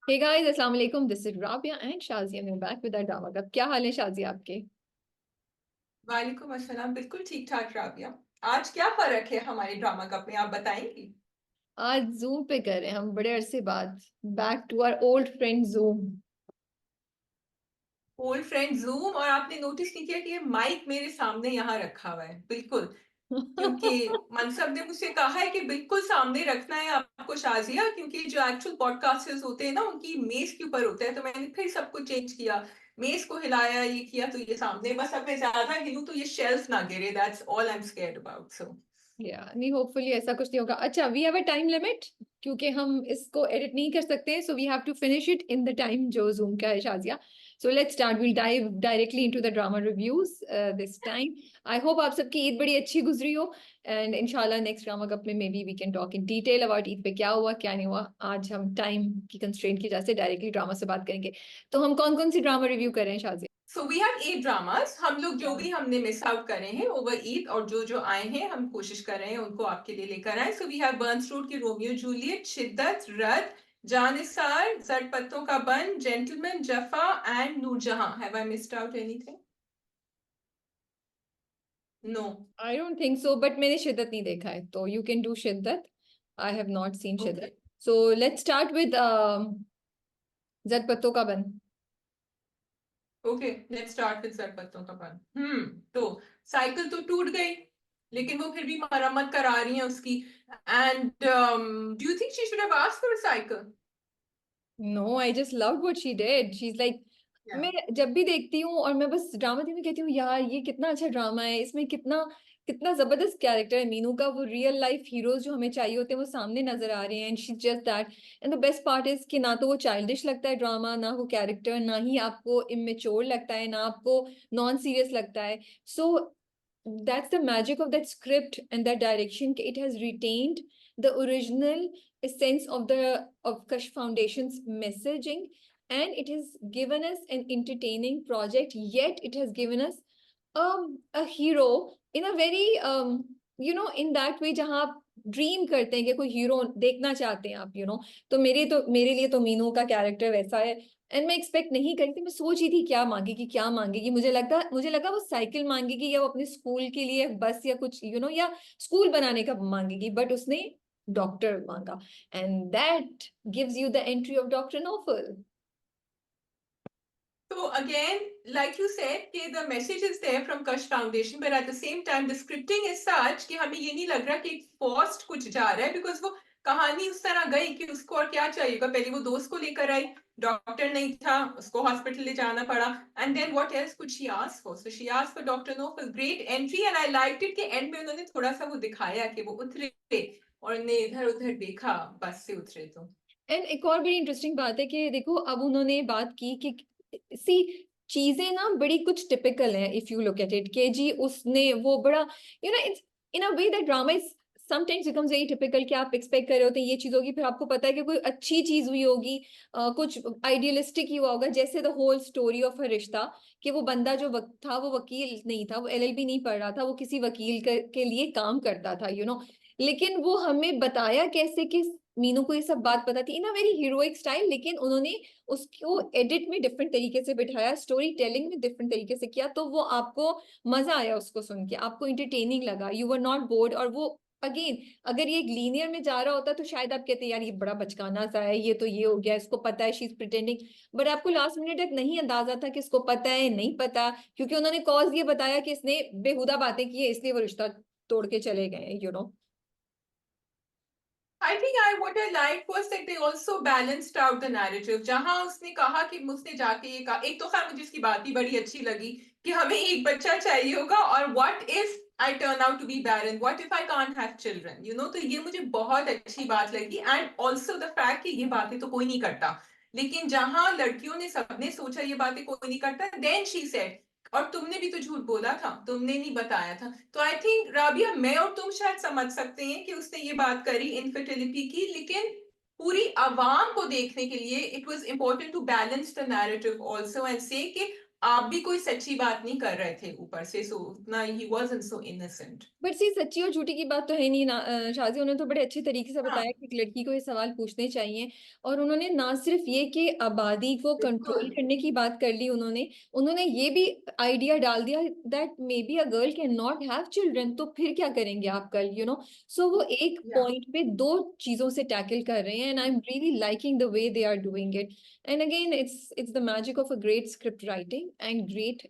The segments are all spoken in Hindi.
Hey guys, अस्सलाम वालेकुम. This is Rabia and Shazia. I'm back with our drama club. क्या हाल है शाजिया आपके? वालेकुम अस्सलाम। बिल्कुल ठीक ठाक राबिया। आज क्या फर्क है हमारे ड्रामा कप में, आप बताएंगी? आज जूम पे कर रहे हैं हम बड़े अरसे बाद. Back to our old friend Zoom. Old friend Zoom. और आपने नोटिस नहीं किया कि ये माइक मेरे सामने यहाँ रखा हुआ है? बिल्कुल, क्योंकि मनसब ने मुझसे कहा है कि बिल्कुल सामने रखना है आपको शाजिया, क्योंकि जो एक्चुअल पॉडकास्टर्स होते हैं ना, उनकी मेज के ऊपर होता है। तो मैंने फिर सब कुछ चेंज किया, मेज को हिलाया, ये किया, तो ये सामने। बस अब मैं ज्यादा हिलूं तो ये शेल्फ ना गिरे, that's all I am scared about. So या नहीं, होपफुली ऐसा कुछ नहीं होगा. अच्छा, we have a time limit क्योंकि हम इसको एडिट नहीं कर सकते, so we have to finish it in the time जो जूम का है Shazia. So let's start. Will dive directly into the drama reviews this time. I hope आप सबकी ईद बड़ी अच्छी गुजरी हो. एंड इंशाल्लाह नेक्स्ट ड्रामा कप में maybe we can talk in detail about Eid पे क्या हुआ क्या नहीं हुआ. आज हम टाइम की कंस्ट्रेंट की वजह से डायरेक्टली ड्रामा से बात करेंगे. तो हम कौन कौन सी ड्रामा रिव्यू कर रहे हैं Shazia? So we have 8 dramas. हम लोग जो भी हमने मिस आउट करे हैं ओवर ईद, और जो जो आए हैं हम कोशिश कर रहे हैं उनको आपके लिए लेकर आए। So we have Burns Road की रोमियो जूलियट, शिद्दत, रद, जानिसार, जट पत्तों का बन, gentleman, Jafaa and Noor Jahan. Have I missed out anything? No. I don't think so, but मैंने शिद्दत नहीं देखा है, तो यू कैन डू शिद्दत. I have not seen okay, शिद्दत. सो लेट्स स्टार्ट विद जट पत्तों का बन. ओके, लेट्स स्टार्ट विद जट पत्तों का बन। तो साइकिल तो टूट गई, लेकिन वो फिर भी मरम्मत करा रही है उसकी। And do you think she should have asked for a cycle? No, I just loved what she did. She is like, मैं जब भी देखती हूँ और मैं बस ड्रामा देखने में कहती हूँ यार ये कितना अच्छा ड्रामा है, इसमें कितना कितना जबरदस्त कैरेक्टर है मीनू का. वो रियल लाइफ हीरोज जो हमें चाहिए होते हैं वो सामने नजर आ रहे हैं. And she just that. And the best part is कि ना तो वो चाइल्डिश लगता है ड्रामा, ना वो कैरेक्टर, ना ही आपको इमेच्योर लगता है, ना आपको नॉन सीरियस लगता है. सो that's the magic of that script and that direction. It has retained the original essence of the of Kash Foundation's messaging, and it has given us an entertaining project. Yet it has given us a hero in a very in that way जहाँ आप ड्रीम करते हैं कि कोई हीरो देखना चाहते हैं आप तो मेरे लिए तो मीनू का कैरेक्टर वैसा है. एंड मैं एक्सपेक्ट नहीं करी थी. मैं सोच रही थी क्या मांगेगी. मुझे लगा वो साइकिल मांगेगी या वो अपने स्कूल के लिए बस या कुछ या स्कूल बनाने का मांगेगी. बट उसने डॉक्टर मांगा. And that gives you the entry of doctor Nofal. So again, like you said, कि the message is there from Kash Foundation, but at the same time, the scripting is such कि हमें ये नहीं लग रहा कि forced कुछ जा रहा है, because वो कहानी उस तरह गई कि उसको और क्या चाहिएगा। पहले वो दोस्त को लेकर आई, डॉक्टर नहीं था, उसको हॉस्पिटल ले जाना पड़ा, and then what else could she ask for? So she asked for Dr. No for great entry, and I liked it कि end में उन्होंने थोड़ा सा वो दिखाया कि वो उतरे और उन्हें इधर उधर देखा, बस से उतरे तो। एंड एक और बड़ी इंटरेस्टिंग बात है कि देखो अब उन्होंने बात की कि सी चीजें ना बड़ी कुछ टिपिकल है. If you look at it के जी उसने वो बड़ा it's in a way that drama is sometimes becomes very typical कि आप एक्सपेक्ट कर रहे होते हैं ये चीज होगी, फिर आपको पता है कि कोई अच्छी चीज हुई होगी. कुछ आइडियलिस्टिक ही हुआ होगा, जैसे the whole story of a रिश्ता. कि वो बंदा जो था वो वकील नहीं था, वो एलएलबी नहीं पढ़ रहा था, वो किसी वकील के लिए काम करता था लेकिन वो हमें बताया कैसे कि मीनू को ये सब बात पता थी इन अ वेरी हीरोइक स्टाइल. लेकिन उन्होंने उसको एडिट में डिफरेंट तरीके से बिठाया, स्टोरी टेलिंग में डिफरेंट तरीके से किया, तो वो आपको मजा आया उसको सुन के, आपको इंटरटेनिंग लगा, यू वर नॉट बोर्ड. और वो अगेन अगर ये एक लीनियर में जा रहा होता तो शायद आप कहते यार ये बड़ा बचकाना सा है, ये तो ये हो गया, इसको पता है, शी इज प्रिटेंडिंग. बट आपको लास्ट मिनट तक नहीं अंदाजा था कि इसको पता है नहीं पता, क्योंकि उन्होंने कॉज ये बताया कि इसने बेहुदा बातें की है इसलिए वो रिश्ता तोड़ के चले गए I think what I liked was that they also balanced out the narrative. जहां उसने कहा कि उसने जाके ये कहा, एक तो खैर मुझे इसकी बात ही बड़ी अच्छी लगी कि हमें एक बच्चा चाहिए होगा, और what if I turn out to be barren? What if I can't have children? तो ये मुझे बहुत अच्छी बात लगी. And also the fact कि ये बातें तो कोई नहीं करता, लेकिन जहां लड़कियों ने सबने सोचा ये बातें कोई नहीं करता, then she said, और तुमने भी तो झूठ बोला था, तुमने नहीं बताया था। तो आई थिंक राबिया, मैं और तुम शायद समझ सकते हैं कि उसने ये बात करी इनफर्टिलिटी की, लेकिन पूरी आवाम को देखने के लिए it was important to balance the narrative also and say कि आप भी कोई सच्ची बात नहीं कर रहे थे ऊपर से, सो ना he wasn't so innocent. But see सच्ची और झूठी की बात तो है नहीं ना। शाजी उन्होंने तो बड़े अच्छे तरीके से हाँ, बताया कि एक लड़की को ये सवाल पूछने चाहिए। और उन्होंने ना सिर्फ ये कि आबादी को कंट्रोल बिल्कुल। करने की बात कर ली, उन्होंने उन्होंने ये भी आइडिया डाल दिया that may be a girl can not have children, तो फिर क्या करेंगे आप कल, सो वो एक या पॉइंट पे दो चीजों से टैकल कर रहे हैं, and I am really liking the way they are doing it. And again it's the magic of a great script writing and great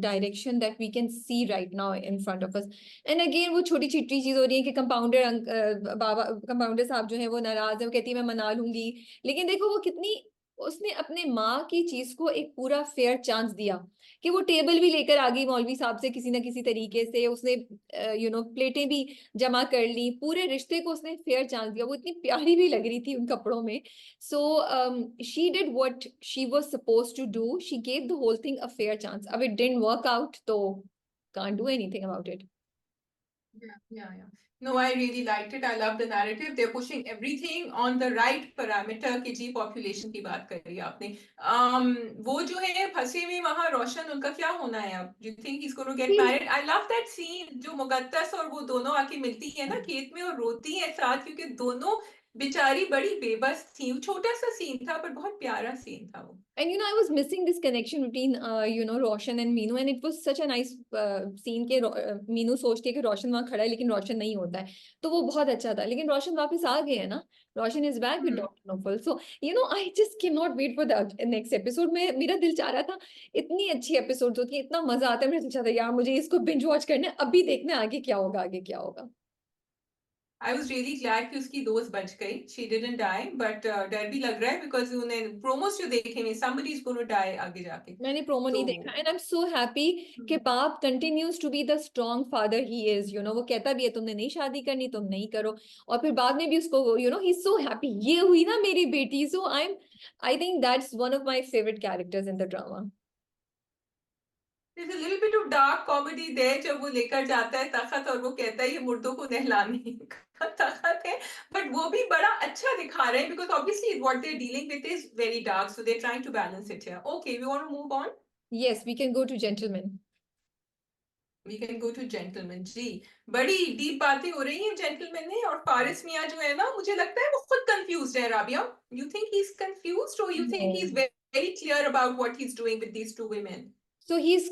direction that we can see right now in front of us. And again वो छोटी छिटी चीज हो रही है कि बाबा कंपाउंडर साहब जो है वो नाराज है, वो कहती है मैं मना लूंगी। लेकिन देखो वो कितनी, उसने अपने माँ की चीज को एक पूरा फेयर चांस दिया कि वो टेबल भी लेकर आ गई मौलवी साहब से किसी ना किसी तरीके से, उसने प्लेटें भी जमा कर ली, पूरे रिश्ते को उसने फेयर चांस दिया। वो इतनी प्यारी भी लग रही थी उन कपड़ों में। So she did what she was suppose to do, she gave the whole thing a fair chance. अब इट डिडंट वर्क आउट तो can't do anything about it. yeah. No, I really liked it. I love the narrative. They're pushing everything on the right parameter की जी पॉपुलेशन की बात करी आपने। वो जो है फंसे हुए वहां रोशन, उनका क्या होना है अब? Do you think he's going to get See, married? I love that scene जो मुकद्दस और वो दोनों आके मिलती है ना खेत में और रोती है साथ, क्योंकि दोनों बेचारी बड़ी बेबस थी। छोटा सा सीन था पर बहुत प्यारा सीन था वो। and I was missing this connection between Roshan and Meenu, and it was such a nice scene के मीनू सोचती है कि रोशन वहां खड़ा है लेकिन रोशन नहीं होता है, तो वो बहुत अच्छा था। लेकिन रोशन वापस आ गए हैं ना, Roshan is back with hmm. Doctor Nofal. So I just can not wait for the next episode में। मेरा दिल चाह रहा था, इतनी अच्छी एपिसोड होती है, इतना मजा आता है, मेरा दिल चाहता है यार मुझे इसको बिंज वॉच करना है, अभी देखना है आगे क्या होगा, आगे क्या होगा। आई वॉज रियली ग्लैड कि उसकी दोस्त बच गई, शी डिडंट डाई, बट डर भी लग रहा है बिकॉज उन्हें प्रोमोस जो देखे में somebody is going to die आगे जाके। मैंने प्रोमो नहीं तो देखा, and I am so happy कि बाप continues to be the strong father he is. वो कहता भी है तुमने नहीं शादी करनी तुम नहीं करो, और फिर बाद में भी उसको ही सो हैप्पी ये हुई ना मेरी बेटी। So I think that's one of my favourite characters in the drama. there's a little bit of dark comedy there जब वो लेकर जाता है तख्त और वो कहता है ये मुर्दों को नहलाने का तख्त है, बट वो भी बड़ा अच्छा दिखा रहे हैं because obviously what they are dealing with is very dark, so they are trying to balance it here. Okay, we want to move on. Yes we can go to gentleman. We can go to gentleman ji. बड़ी डीप बातें हो रही हैं जेंटलमैन में, और फारिस मियां जो है ना, मुझे लगता है वो खुद कंफ्यूज्ड है। Rabia, you think he is confused और you think he is very clear about what he is doing with these two women? So he's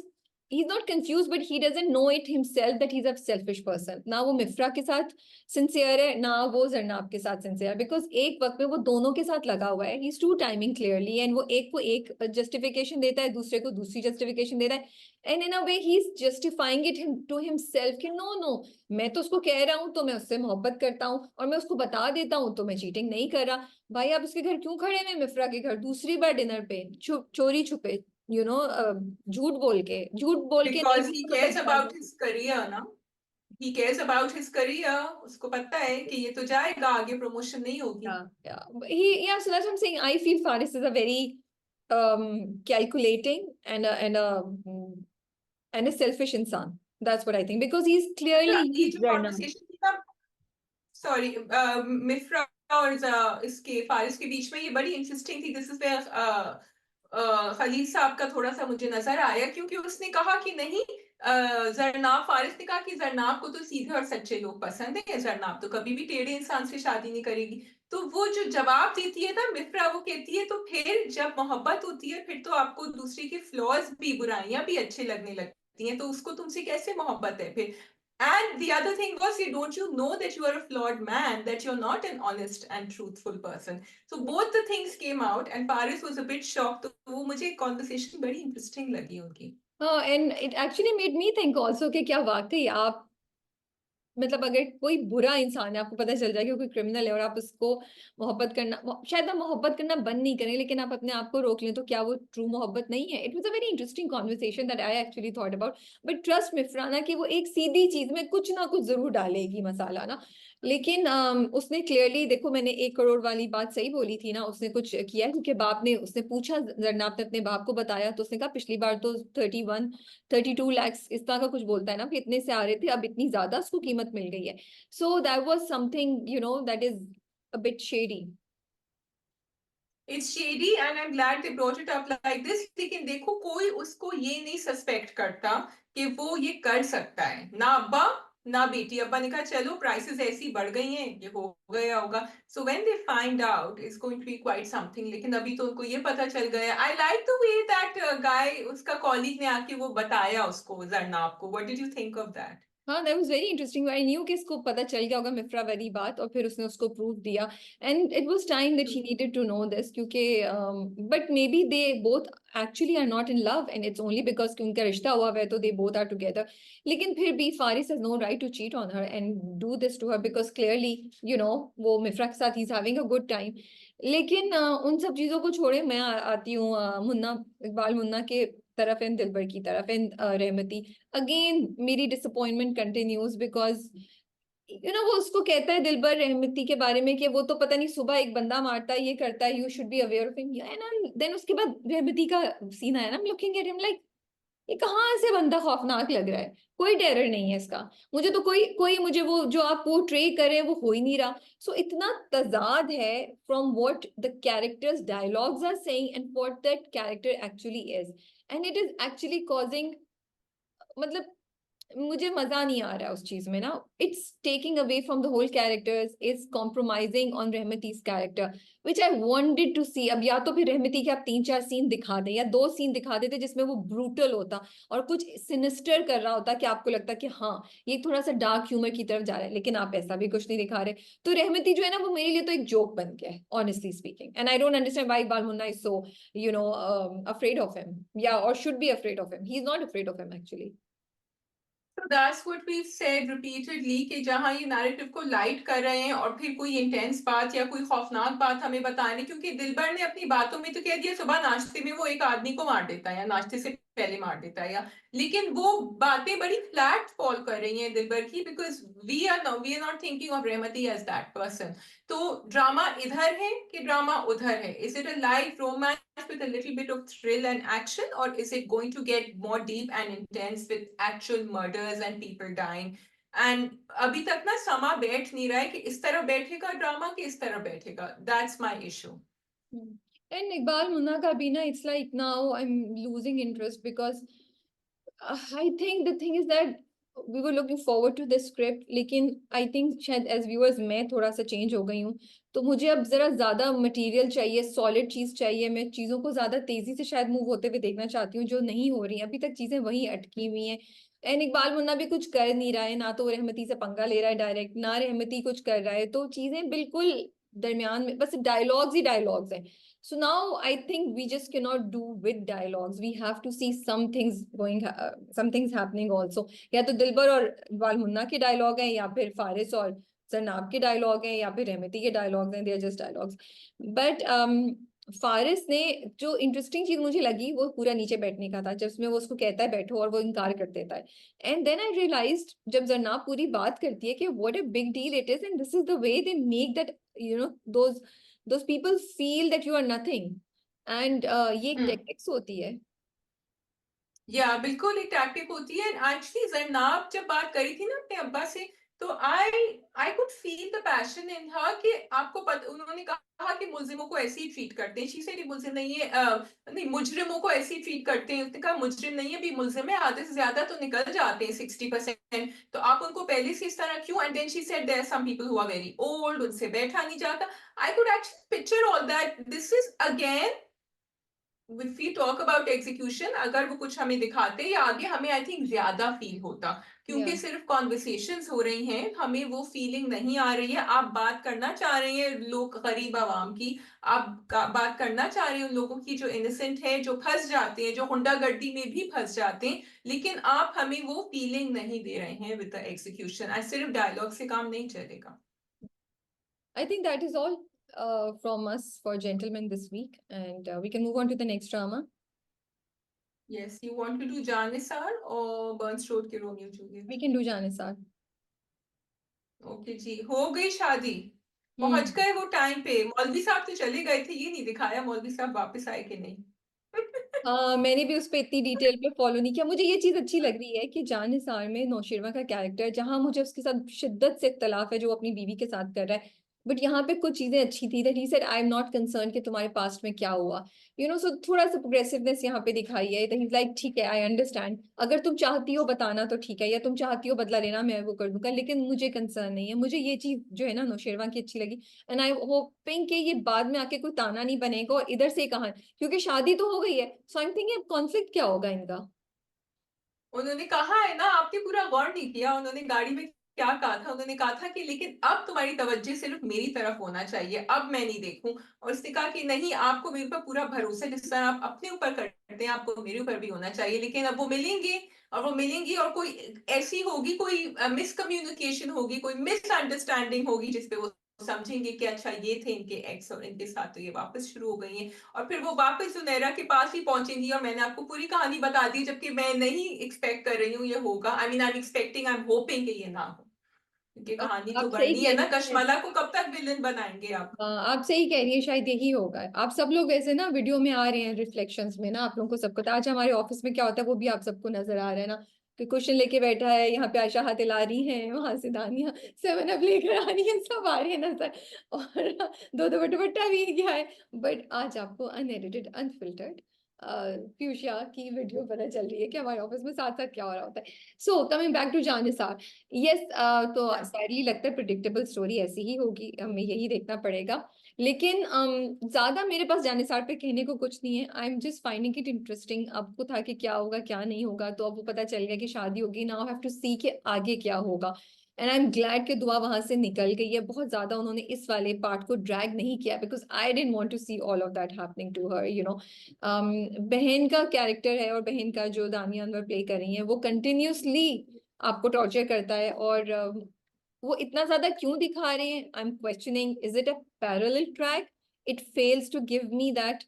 not confused, but he doesn't know it himself that he's a selfish person. ना वो मिफ्रा के साथ सिंसियर है, ना वो जरनाब के साथ सिंसियर, बिकॉज एक वक्त में वो दोनों के साथ लगा हुआ है। He is two timing clearly, and वो एक को एक जस्टिफिकेशन देता है, दूसरे को दूसरी जस्टिफिकेशन देता है, and in a way he is justifying it to himself कि नो नो, मैं तो उसको कह रहा हूँ तो मैं उससे मोहब्बत करता हूँ, और मैं उसको बता देता हूँ तो मैं चीटिंग नहीं कर रहा। भाई आप उसके घर क्यों खड़े हैं मिफ्रा के घर दूसरी बार डिनर पे, चोरी छुपे, झूठ बोल के नहीं, बिकॉज ही उसको पता केयर्स चला अबाउट गया। हिज करियर ना, he cares about his career, उसको पता है कि ये तो जाएगा आगे, प्रमोशन नहीं होगी। Yeah, so that's what I'm saying. I feel Faris is a very calculating and a selfish insan. That's what I think, because he's अच्छा, clearly ये he's जो Zarnab. कॉन्वर्सेशन थी ना, सॉरी, मिफ्रा और इसके फारिस के बीच में, ये बड़ी इंटरेस्टिंग थी। दिस इज खलील साहब का थोड़ा सा मुझे नजर आया, क्योंकि उसने कहा कि नहीं, जरनाब, फारिस ने कहा कि जरनाब को तो सीधे और सच्चे लोग पसंद है, जरनाब तो कभी भी टेढ़े इंसान से शादी नहीं करेगी। तो वो जो जवाब देती है ना मिफ्रा, वो कहती है तो फिर जब मोहब्बत होती है फिर तो आपको दूसरे के फ्लॉज भी, बुराइयां भी अच्छे लगने लगती हैं, तो उसको तुमसे कैसे मोहब्बत है फिर? And the other thing was, you don't you know that you are a flawed man, that you're not an honest and truthful person. So both the things came out, and Paris was a bit shocked. तो वो मुझे conversation बड़ी interesting लगी उनकी। And it actually made me think also कि क्या वाकई आप, मतलब अगर कोई बुरा इंसान है, आपको पता चल जाए कि कोई क्रिमिनल है, और आप उसको मोहब्बत करना, शायद आप मोहब्बत करना बंद नहीं करें, लेकिन आप अपने आप को रोक लें, तो क्या वो ट्रू मोहब्बत नहीं है? It was a very interesting conversation that I actually thought about. But trust मिफ्राना कि वो एक सीधी चीज में कुछ ना कुछ जरूर डालेगी मसाला ना। लेकिन उसने क्लियरली, देखो मैंने 1 करोड़ वाली बात सही बोली थी ना, उसने कुछ किया है, क्योंकि बाप ने, उसने पूछा, जरनाब ने अपने बाप को बताया, तो उसने कहा पिछली बार तो 32 lakhs इस तरह का कुछ बोलता है ना, कि इतने से आ रहे थे, अब इतनी ज्यादा उसको कीमत मिल गई है। सो that was something that is a bit shady. It's shady and I am glad they brought it up like this. लेकिन देखो कोई उसको ये नहीं सस्पेक्ट करता कि वो ये कर सकता है, ना अब्बा ना बेटी। अब्बा ने कहा चलो प्राइसेस ऐसी बढ़ गई हैं, ये हो गया होगा। So when they find out it's going to be quite something. लेकिन अभी तो उनको ये पता चल गया। I like the way that guy, उसका कॉलीग ने आके वो बताया उसको, जरनाब को। What did you think of that? हाँ, that was very interesting. I knew कि इसको पता चल गया होगा मिफ्रा वाली बात, और फिर उसने उसको प्रूफ दिया। And it was time that she needed to know this, क्योंकि but maybe they both actually are not in love, and it's only because कि उनका रिश्ता हुआ है तो दे बोथ आर टुगेदर। लेकिन फिर भी Faris has no right to cheat on her and do this to her, because clearly वो मिफ्रा के साथ he is having a good time. लेकिन उन सब चीजों को छोड़े, मैं आती हूँ मुन्ना, इकबाल मुन्ना के तरफ एंड दिलबर की तरफ एंड रहमती। अगेन मेरी डिसअपॉइंटमेंट कंटिन्यूज, बिकॉज वो उसको कहता है दिलबर रहमती के बारे में कि वो तो पता नहीं सुबह एक बंदा मारता है, ये करता है, you should be aware of him. And then उसके बाद रहमती का सीन आया ना, लुकिंग एट हिम लाइक ये कहाँ से बंदा खौफनाक लग रहा है, कोई टेरर नहीं है इसका। मुझे तो कोई कोई मुझे वो जो आप पोर्ट्रे कर रहे हैं वो हो ही नहीं रहा। सो इतना तजाद है from what the characters dialogues are saying and what that character actually is, and it is actually causing, मतलब मुझे मजा नहीं आ रहा है उस चीज में ना। It's taking away from the whole characters, is compromising on Rahmati's character, which I wanted to see. अब या तो फिर रहमती के आप 3-4 सीन दिखा दें या 2 सीन दिखा देते जिसमें वो ब्रूटल होता और कुछ सिनिस्टर कर रहा होता, कि आपको लगता कि हाँ ये थोड़ा सा डार्क ह्यूमर की तरफ जा रहा है, लेकिन आप ऐसा भी कुछ नहीं दिखा रहे। तो रहमती जो है ना, वो मेरे लिए तो एक जोक बन गया है honestly speaking, and I don't understand why Iqbal Munna is so afraid of him, या और should be afraid of him. He is not afraid of him actually. So that's what we've said repeatedly कि जहां ये नैरेटिव को लाइट कर रहे हैं और फिर कोई इंटेंस बात या कोई खौफनाक बात हमें बताने, क्योंकि दिलबर ने अपनी बातों में तो कह दिया सुबह नाश्ते में वो एक आदमी को मार देता है या नाश्ते से पहले मार देता है, या लेकिन वो बातें बड़ी फ्लैट फॉल कर रही हैं दिलबर की, because we are not thinking of Rahmati as that person. तो ड्रामा इधर है कि ड्रामा उधर है? Is it a light romance with a little bit of thrill and action, or is it going to get more deep and intense with actual murders and people dying? And अभी तक ना समा बैठ नहीं रहा है कि इस तरह बैठेगा ड्रामा कि इस तरह बैठेगा। That's my issue. And Iqbal Munna का भी ना, it's like now I am losing interest, because I think the thing is that we were looking forward to this script, लेकिन आई थिंक शायद एज व्यूअर्स मैं थोड़ा सा चेंज हो गई हूँ। तो मुझे अब जरा ज्यादा मटेरियल चाहिए, सॉलिड चीज चाहिए। मैं चीजों को ज्यादा तेजी से शायद मूव होते हुए देखना चाहती हूँ, जो नहीं हो रही है अभी तक, चीजें वहीं अटकी हुई हैं। एंड इकबाल मुन्ना भी कुछ कर नहीं रहा है, ना तो वो रहमती से पंगा ले रहा है डायरेक्ट, ना रहमती कुछ कर रहा है, तो चीजें बिल्कुल दरमियान में, बस डायलॉग्स ही डायलॉग्स हैं। So now I think we just cannot do with dialogues. We have to see some things going, some things happening also. या तो दिलबर और इकबाल मुन्ना के डायलॉग हैं, या फिर फारिस और जरनाब के डायलॉग हैं, या फिर रहमती के डायलॉग्स हैं, they are just dialogues. But Faris ने जो इंटरेस्टिंग चीज मुझे लगी वो पूरा नीचे बैठने का था, जब उसमें वो उसको कहता है बैठो और वो इनकार कर देता है। एंड देन आई रियलाइज्ड जब जरनाब पूरी बात करती है कि what a big deal it is, and this is the way they make that those those people feel that you are nothing, and ये एक टेक्निक्स होती है। या बिल्कुल एक टैक्टिक होती है। एक्चुअली जरनाब जब बात करी थी ना अपने अब्बा से, तो I I could feel the passion in her कि आपको उन्होंने कहा कि मुलजिमों को ऐसे ही ट्रीट करते हैं। शी सेड मुलजिम नहीं है, नहीं मुजरिमों को ऐसे ही ट्रीट करते हैं। उसने कहा मुजरिम नहीं है भी, मुलजिम है, आधे से ज्यादा तो निकल जाते हैं 60%। तो आप उनको पहले से इस तरह क्यों? And then she said there are some people who are very old, उनसे बैठा नहीं जाता। I could actually picture all that. This is again if we talk about execution, अगर वो कुछ हमें दिखाते या आगे, हमें आई थिंक ज्यादा फील होता। क्योंकि Yeah. सिर्फ कॉन्वर्सेशंस हो रही हैं, हमें वो फीलिंग नहीं आ रही है। आप बात करना चाह रहे हैं लोग गरीब आवाम की, आप बात करना चाह रहे हैं उन लोगों की जो इनोसेंट है, जो फंस जाते हैं, जो हुंडागर्दी में भी फंस जाते हैं, लेकिन आप हमें वो फीलिंग नहीं दे रहे हैं विद द एग्जीक्यूशन। सिर्फ डायलॉग से काम नहीं चलेगा। I think that is all from us for Gentlemen this week, and we can move on to the next drama. Yes, you want to do Janisar or Burns Road के Romeo Juliet? We can do Janisar. Okay ji, हो गई शादी, पहुंच हम्म। गए वो टाइम पे। मौलवी साहब तो चले गए थे, ये नहीं दिखाया मौलवी साहब वापस आए कि नहीं। हाँ, मैंने भी उस पर इतनी डिटेल पे फॉलो नहीं किया। मुझे ये चीज अच्छी लग रही है कि जान निसार में नौशीरवा का कैरेक्टर, जहां मुझे उसके साथ शिद्दत से इख्तलाफ है जो अपनी बीवी के साथ कर रहा है, बट यहाँ पे कुछ चीजें अच्छी थी, that he said I am not concern कि तुम्हारे पास्ट में क्या हुआ, सो थोड़ा सा प्रोग्रेसिवनेस यहाँ पे दिखाई है, लाइक ठीक है, आई अंडरस्टैंड, अगर तुम चाहती हो बताना तो ठीक है, या तुम चाहती हो बदला लेना, मैं वो कर दूंगा, लेकिन मुझे कंसर्न नहीं है। मुझे ये चीज जो है ना नौशेरवा की अच्छी लगी, एंड आई होपिंग कि ये बाद में आके कोई ताना नहीं बनेगा और इधर से कहा, क्योंकि शादी तो हो गई है, सो आई एम थिंकिंग कॉन्फ्लिक्ट क्या होगा इनका। उन्होंने कहा है ना, आपने पूरा गौर नहीं किया, उन्होंने गाड़ी में क्या कहा था, उन्होंने कहा था कि लेकिन अब तुम्हारी तवज्जो सिर्फ मेरी तरफ होना चाहिए, अब मैं नहीं देखूं। और उसने कहा कि नहीं, आपको मेरे पर पूरा भरोसा है, जिस तरह आप अपने ऊपर करते हैं आपको मेरे ऊपर भी होना चाहिए। लेकिन अब वो मिलेंगे, और वो मिलेंगी, और कोई ऐसी होगी, कोई मिसकम्युनिकेशन होगी, कोई मिसअंडरस्टैंडिंग होगी, जिसपे वो समझेंगे कि अच्छा ये थे इनके एक्स और इनके साथ तो ये वापस शुरू हो गई हैं। और फिर वो वापस सुनहरा के पास ही पहुंचेंगी, और मैंने आपको पूरी कहानी बता दी, जबकि मैं नहीं एक्सपेक्ट कर रही हूँ ये होगा। I mean I am expecting, I am hoping कि ये ना हो, क्योंकि कहानी तो आप सही बढ़नी कह है ना, रही है। कश्मला को कब तक विलन बनाएंगे आप। हाँ, आप सही कह रही है, शायद यही होगा। आप सब लोग वैसे ना वीडियो में आ रहे हैं रिफ्लेक्शंस में ना, आप लोगों को सबको तो आज हमारे ऑफिस में क्या होता है वो भी आप सबको नजर आ रहा है ना, कि क्वेश्चन लेके बैठा है, यहाँ पे आशा हाथ हिला रही है, वहां से दानिया 7 अप लेकर आ रही है, सब आ रही है नजर, और दो दो दुपट्टा भी गया है। बट आज आपको अनएडिटेड अनफिल्टर्ड फ्यूशिया की वीडियो पता चल रही है कि हमारे ऑफिस में साथ साथ क्या हो रहा होता है। So coming back to Janisar, yes, तो सैडली लगता है प्रिडिक्टेबल स्टोरी ऐसी ही होगी, हमें यही देखना पड़ेगा। लेकिन ज्यादा मेरे पास जानिसार पे कहने को कुछ नहीं है, I am just finding it interesting. अब को था कि क्या होगा क्या नहीं होगा, तो अब वो पता चल गया कि शादी होगी, नाउ हैव टू सी कि आगे क्या होगा। एंड आई एम ग्लैड कि दुआ वहां से निकल गई है, बहुत ज्यादा उन्होंने इस वाले पार्ट को ड्रैग नहीं किया, because I don't want to see all of that happening to her, बहन का कैरेक्टर है, और बहन का जो दानिया अनवर प्ले कर रही है वो कंटिन्यूसली आपको टॉर्चर करता है, और वो इतना ज्यादा क्यों दिखा रहे हैं, I am questioning, is it a parallel track, it fails to give me that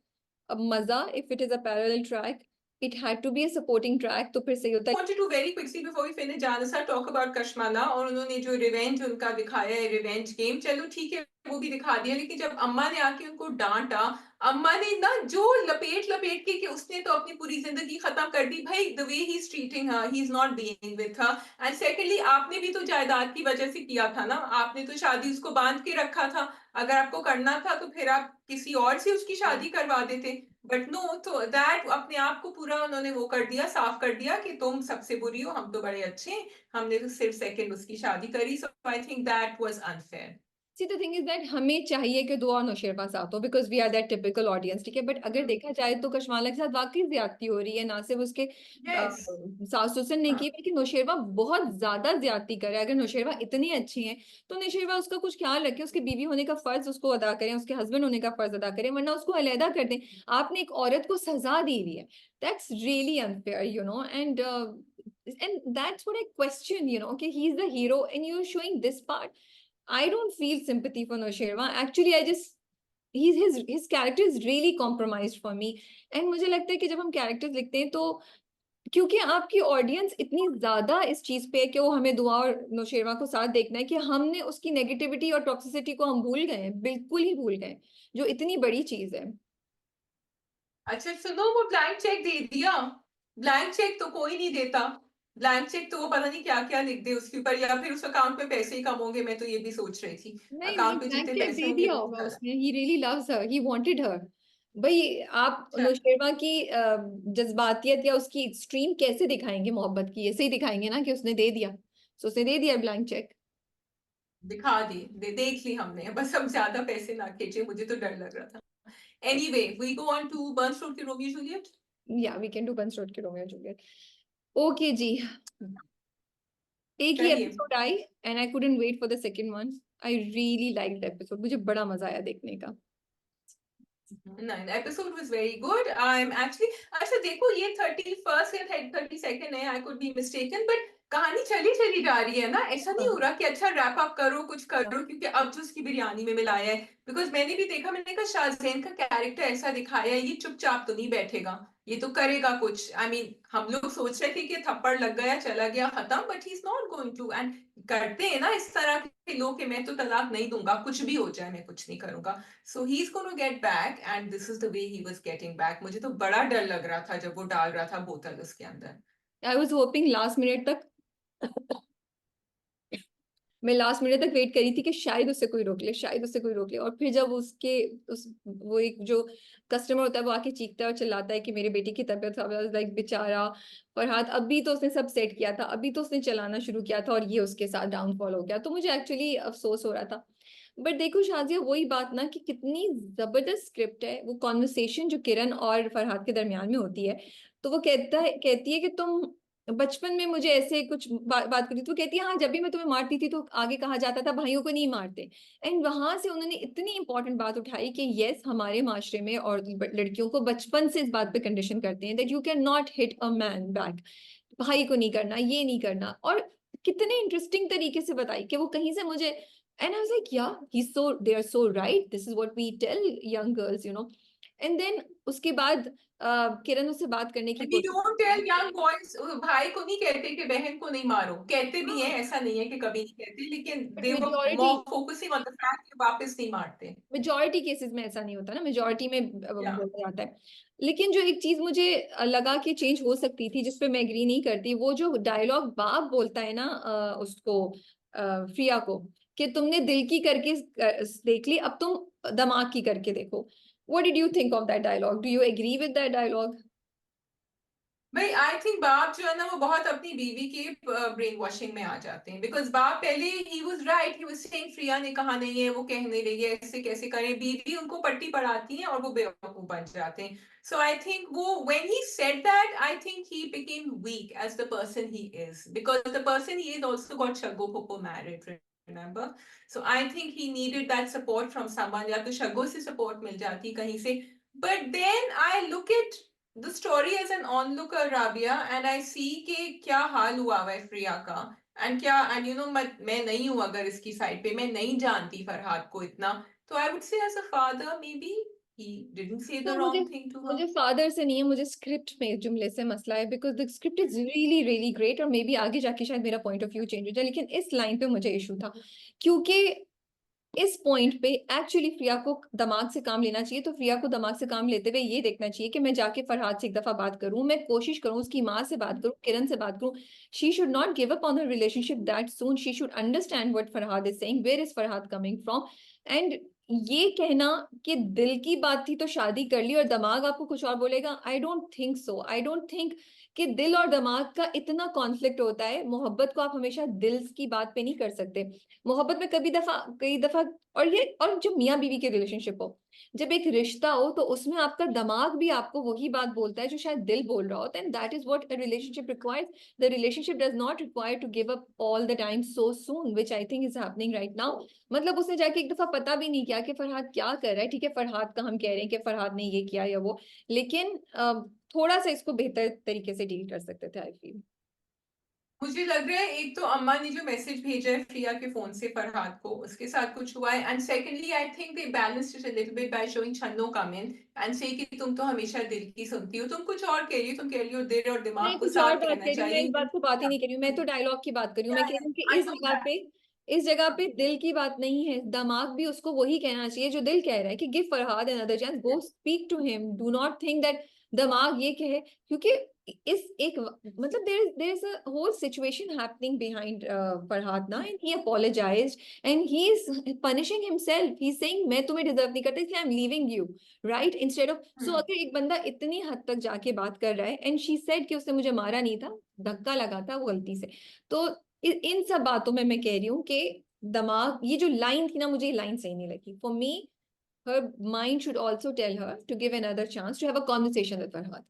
मजा, if it is a parallel track it had to be a supporting track, तो फिर सही होता है। wanted to very quickly before we finish Janasa talk about कश्माला, और उन्होंने जो रिवेंज उनका दिखाया है, रिवेंज गेम, चलो ठीक है वो भी दिखा दिया, लेकिन जब अम्मा ने आके उनको डांटा, अम्मा ने ना जो लपेट लपेट के कि उसने तो अपनी पूरी जिंदगी खत्म कर दी भाई, the way he is treating her, he is not being with her. And secondly आपने भी तो जायदाद की वजह से किया था ना, आपने तो शादी उसको बांध के रखा था, अगर आपको करना था तो फिर आप किसी और से उसकी शादी करवा देते। बट नो, तो दैट अपने आप को पूरा उन्होंने वो कर दिया, साफ कर दिया कि तुम सबसे बुरी हो, हम तो बड़े अच्छे हैं, हमने तो सिर्फ सेकंड उसकी शादी करी। So I think that was unfair. See, the thing is that हमें चाहिए कि दो और नौशेरवा साथ हो, because we are that typical audience, ठीक है, बट अगर देखा जाए तो कश्माला के साथ वाकई ज्यादती हो रही है, ना सिर्फ उसके यस। सास ससुर ने की, बल्कि नौशेरवा बहुत ज्यादा ज्यादती करे। अगर नौशेरवा इतनी अच्छी है तो नौशेरवा उसका कुछ ख्याल रखे, उसकी बीवी होने का फर्ज उसको अदा करें, उसके हस्बैंड होने का फर्ज अदा करें, वरना उसको अलहदा कर दें। आपने एक औरत को सजा दी हुई है, that's really unfair, and that's what I question, okay, he's the hero and you're showing this part. I don't feel sympathy for Nosherwa. Actually, I just his character is really compromised for me. And मुझे लगता है कि जब हम characters लिखते हैं तो क्योंकि आपकी ऑडियंस इतनी ज्यादा इस चीज पे है कि वो हमें दुआ और नौशेरवा को साथ देखना है, कि हमने उसकी नेगेटिविटी और टॉक्सिसिटी को हम भूल गए हैं, बिल्कुल ही भूल गए, जो इतनी बड़ी चीज है। अच्छा सुनो, वो ब्लैंक चेक दे दिया, ब्लैंक चेक तो कोई नहीं देता, ब्लैंक चेक तो वो पता नहीं क्या क्या लिख दे उसके ऊपर, या फिर उस अकाउंट में पैसे ही कम होंगे, मैं तो ये भी सोच रही थी, नहीं नहीं, अकाउंट में ब्लैंक जितने चेक पैसे दे होंगे दिया वो होगा सारा। उसने, he really loves her, he wanted her. भाई, आप अच्छा, नौशेरवा की जज्बातियत या उसकी एक्सट्रीम कैसे दिखाएंगे मोहब्बत की, ऐसे ही दिखाएंगे ना कि उसने दे दिया, तो उसने दे दिया ब्लैंक चेक। दिखा दी, देख ली हमने, बस हम ज्यादा पैसे ना खींचे, मुझे तो डर लग रहा था। Anyway we go on to बर्नस्टोन की रोमियो जूलियट। या we can do Burns Road के रोमियो जूलियट। ओके जी, एक ही चलिए, episode I and I couldn't wait for the second one. I really like the episode, मुझे बड़ा मजा आया देखने का। नहीं, episode was very good, I am actually, अच्छा देखो ये 31st या 32nd है, I could be mistaken, but कहानी चली चली जा रही है ना, ऐसा नहीं हाँ, हो रहा कि अच्छा रैप अप करो कुछ हाँ। करो, क्योंकि अब जो उसकी बिरयानी में मिलाया है, बिकॉज मैंने भी देखा, मैंने कहा शाहजैन का कैरेक्टर ऐसा दिखाया है, ये चुपचाप तो नहीं बैठेगा, ये तो करेगा कुछ। आई मीन हम लोग सोच रहे थे कि थप्पड़ लग गया चला गया खत्म, but he is not going to, end करते हैं ना इस तरह के लोग कि मैं तो तलाक नहीं दूंगा, कुछ भी हो जाए मैं कुछ नहीं करूंगा। So he's going to get back, and this is the way he was getting back. मुझे तो बड़ा डर लग रहा था जब वो डाल रहा था बोतल उसके अंदर। I was hopping last minute तक मैं लास्ट मिनट तक वेट करी थी कि शायद उससे कोई रोक ले, शायद उससे कोई रोक ले। और फिर जब उसके उस वो एक जो कस्टमर होता है वो आके चीखता है और चिल्लाता है कि मेरे बेटी की तबीयत खराब, लाइक बेचारा फरहाद, अभी तो उसने सब सेट किया था, अभी तो उसने चलाना शुरू किया था और ये उसके साथ डाउनफॉल हो गया। तो मुझे एक्चुअली अफसोस हो रहा था। बट देखो शाजिया, वही बात ना कि कितनी जबरदस्त स्क्रिप्ट है वो कॉन्वर्सेशन जो किरण और फरहाद के दरमियान में होती है। तो वो कहती है कि तुम बचपन में मुझे ऐसे कुछ बात करी, तो कहती है हाँ, जब भी मैं तुम्हें मारती थी तो आगे कहा जाता था भाइयों को नहीं मारते। एंड वहां से उन्होंने इतनी इंपॉर्टेंट बात उठाई कि यस, हमारे माशरे में और लड़कियों को बचपन से इस बात पे कंडीशन करते हैं that you can not hit a man back, भाई को नहीं करना, ये नहीं करना। और कितने इंटरेस्टिंग तरीके से बताई कि वो कहीं से मुझे, and I was like yeah he so they are so right, this is what we tell young girls, you know. And then उसके बाद किरण उससे बात करने की वी कोशिश डोंट करती टेल है। यंग बॉयज, भाई को नहीं कहते कि बहन को नहीं मारो, कहते भी हैं, हाँ, ऐसा नहीं है कि कभी नहीं कहते, लेकिन but they were majority, more focusing on the fact कि वापस नहीं मारते। मेजोरिटी केसेस में ऐसा नहीं होता ना, मेजोरिटी में या बोला जाता है। लेकिन जो एक चीज मुझे लगा कि चेंज हो सकती थी, जिसपे मैं एग्री नहीं करती, वो जो डायलॉग बाप बोलता है ना उसको, प्रिया को, कि तुमने दिल की करके देख ली, अब तुम दिमाग की करके देखो। What did you think of that dialogue? Do you agree with that dialogue? भाई आई थिंक बाप जो है ना वो बहुत अपनी बीवी की ब्रेन वॉशिंग में आ जाते हैं, बिकॉज बाप पहले he was right, he was saying Freya ने कहा नहीं है, वो कह नहीं रही है, ऐसे कैसे करें, बीवी उनको पट्टी पढ़ाती है और वो बेवकूफ बन जाते हैं। सो आई थिंक वो when he said that, I think he became weak as the person he is, because the person he is also got शग्गू पोपो married, remember? So I think he needed that support from someone, या तो शग्गू से सपोर्ट मिल जाती कहीं से। But then I look at the story as an onlooker, Rabia, and I see कि क्या हाल हुआ है फ्रिया का, and क्या, and you know, मैं नहीं हूँ अगर इसकी साइड पे, मैं नहीं जानती फरहाद को इतना, तो I would say as a father maybe he didn't say तो the मुझे wrong thing to her. मुझे फादर से नहीं है, मुझे स्क्रिप्ट में जुमले से मसला है, because the script is really really great. और मे बी आगे जाके शायद मेरा पॉइंट ऑफ व्यू चेंज हो जाए, लेकिन इस लाइन पे मुझे इशू था। क्योंकि इस पॉइंट पे एक्चुअली फ्रिया को दिमाग से काम लेना चाहिए। तो फ्रिया को दिमाग से काम लेते हुए ये देखना चाहिए कि मैं जाके फरहाद से एक दफा बात करूं, मैं कोशिश करूं, उसकी माँ से बात करूं, किरण से बात करूं। She should not give up on her relationship that soon, she should understand what Farhad is saying, where is Farhad coming from. And ये कहना कि दिल की बात थी तो शादी कर ली और दिमाग आपको कुछ और बोलेगा, आई don't think so. I don't think कि दिल और दिमाग का इतना कॉन्फ्लिक्ट होता है। मोहब्बत को आप हमेशा दिल की बात पे नहीं कर सकते। मोहब्बत में कई दफा, और ये, और जब मियाँ बीवी के रिलेशनशिप हो, जब एक रिश्ता हो, तो उसमें आपका दिमाग भी आपको वही बात बोलता है जो शायद दिल बोल रहा होता है। And that is what a relationship requires. The relationship does not require to give up all the time so soon, which I think is happening right now. मतलब उसने जाके एक दफा पता भी नहीं किया कि फरहाद क्या कर रहा है। ठीक है, फरहाद का हम कह रहे हैं कि फरहाद ने ये किया या वो, लेकिन थोड़ा सा इसको बेहतर तरीके से डील कर सकते थे, आई फील। मुझे लग रहा है एक तो अम्मा ने जो मैसेज भेजा है फ्रिया के फोन से फरहाद को, उसके साथ कुछ हुआ है, and secondly I think they balanced it a little bit by showing छन्नो come in and say कि तुम तो हमेशा दिल की सुनती हो, तुम कुछ और कह रही हो, तुम कह रही हो दिल और मैं दिमाग को कुछ और साथ बात रहना कर रही हूँ, मैं चाहिए। इस बात को बात ही नहीं कर रही हूँ, मैं तो डायलॉग की बात कर रही हूँ। मैं कह रही हूँ कि आई नो दैट। इस जगह पे दिल की बात नहीं है, दिमाग भी उसको वही कहना चाहिए जो दिल कह रहा है कि give Farhad another chance, go speak to him, do not think that दिमाग ये कहे। क्योंकि इस एक मतलब there is a whole situation happening behind Farhad ना, and he apologized and he is punishing himself, he is saying मैं तुम्हें डिजर्व नहीं करता इसलिए I am leaving you, right, instead of. So अगर एक बंदा इतनी हद तक जाके बात कर रहा है, एंड शी सेड कि उसने मुझे मारा नहीं था, धक्का लगा था वो गलती से, तो इन सब बातों में मैं कह रही हूँ कि दिमाग, ये जो लाइन थी ना, मुझे ये लाइन सही नहीं लगी। For me, her mind should also tell her to give another chance to have a conversation with Farhad.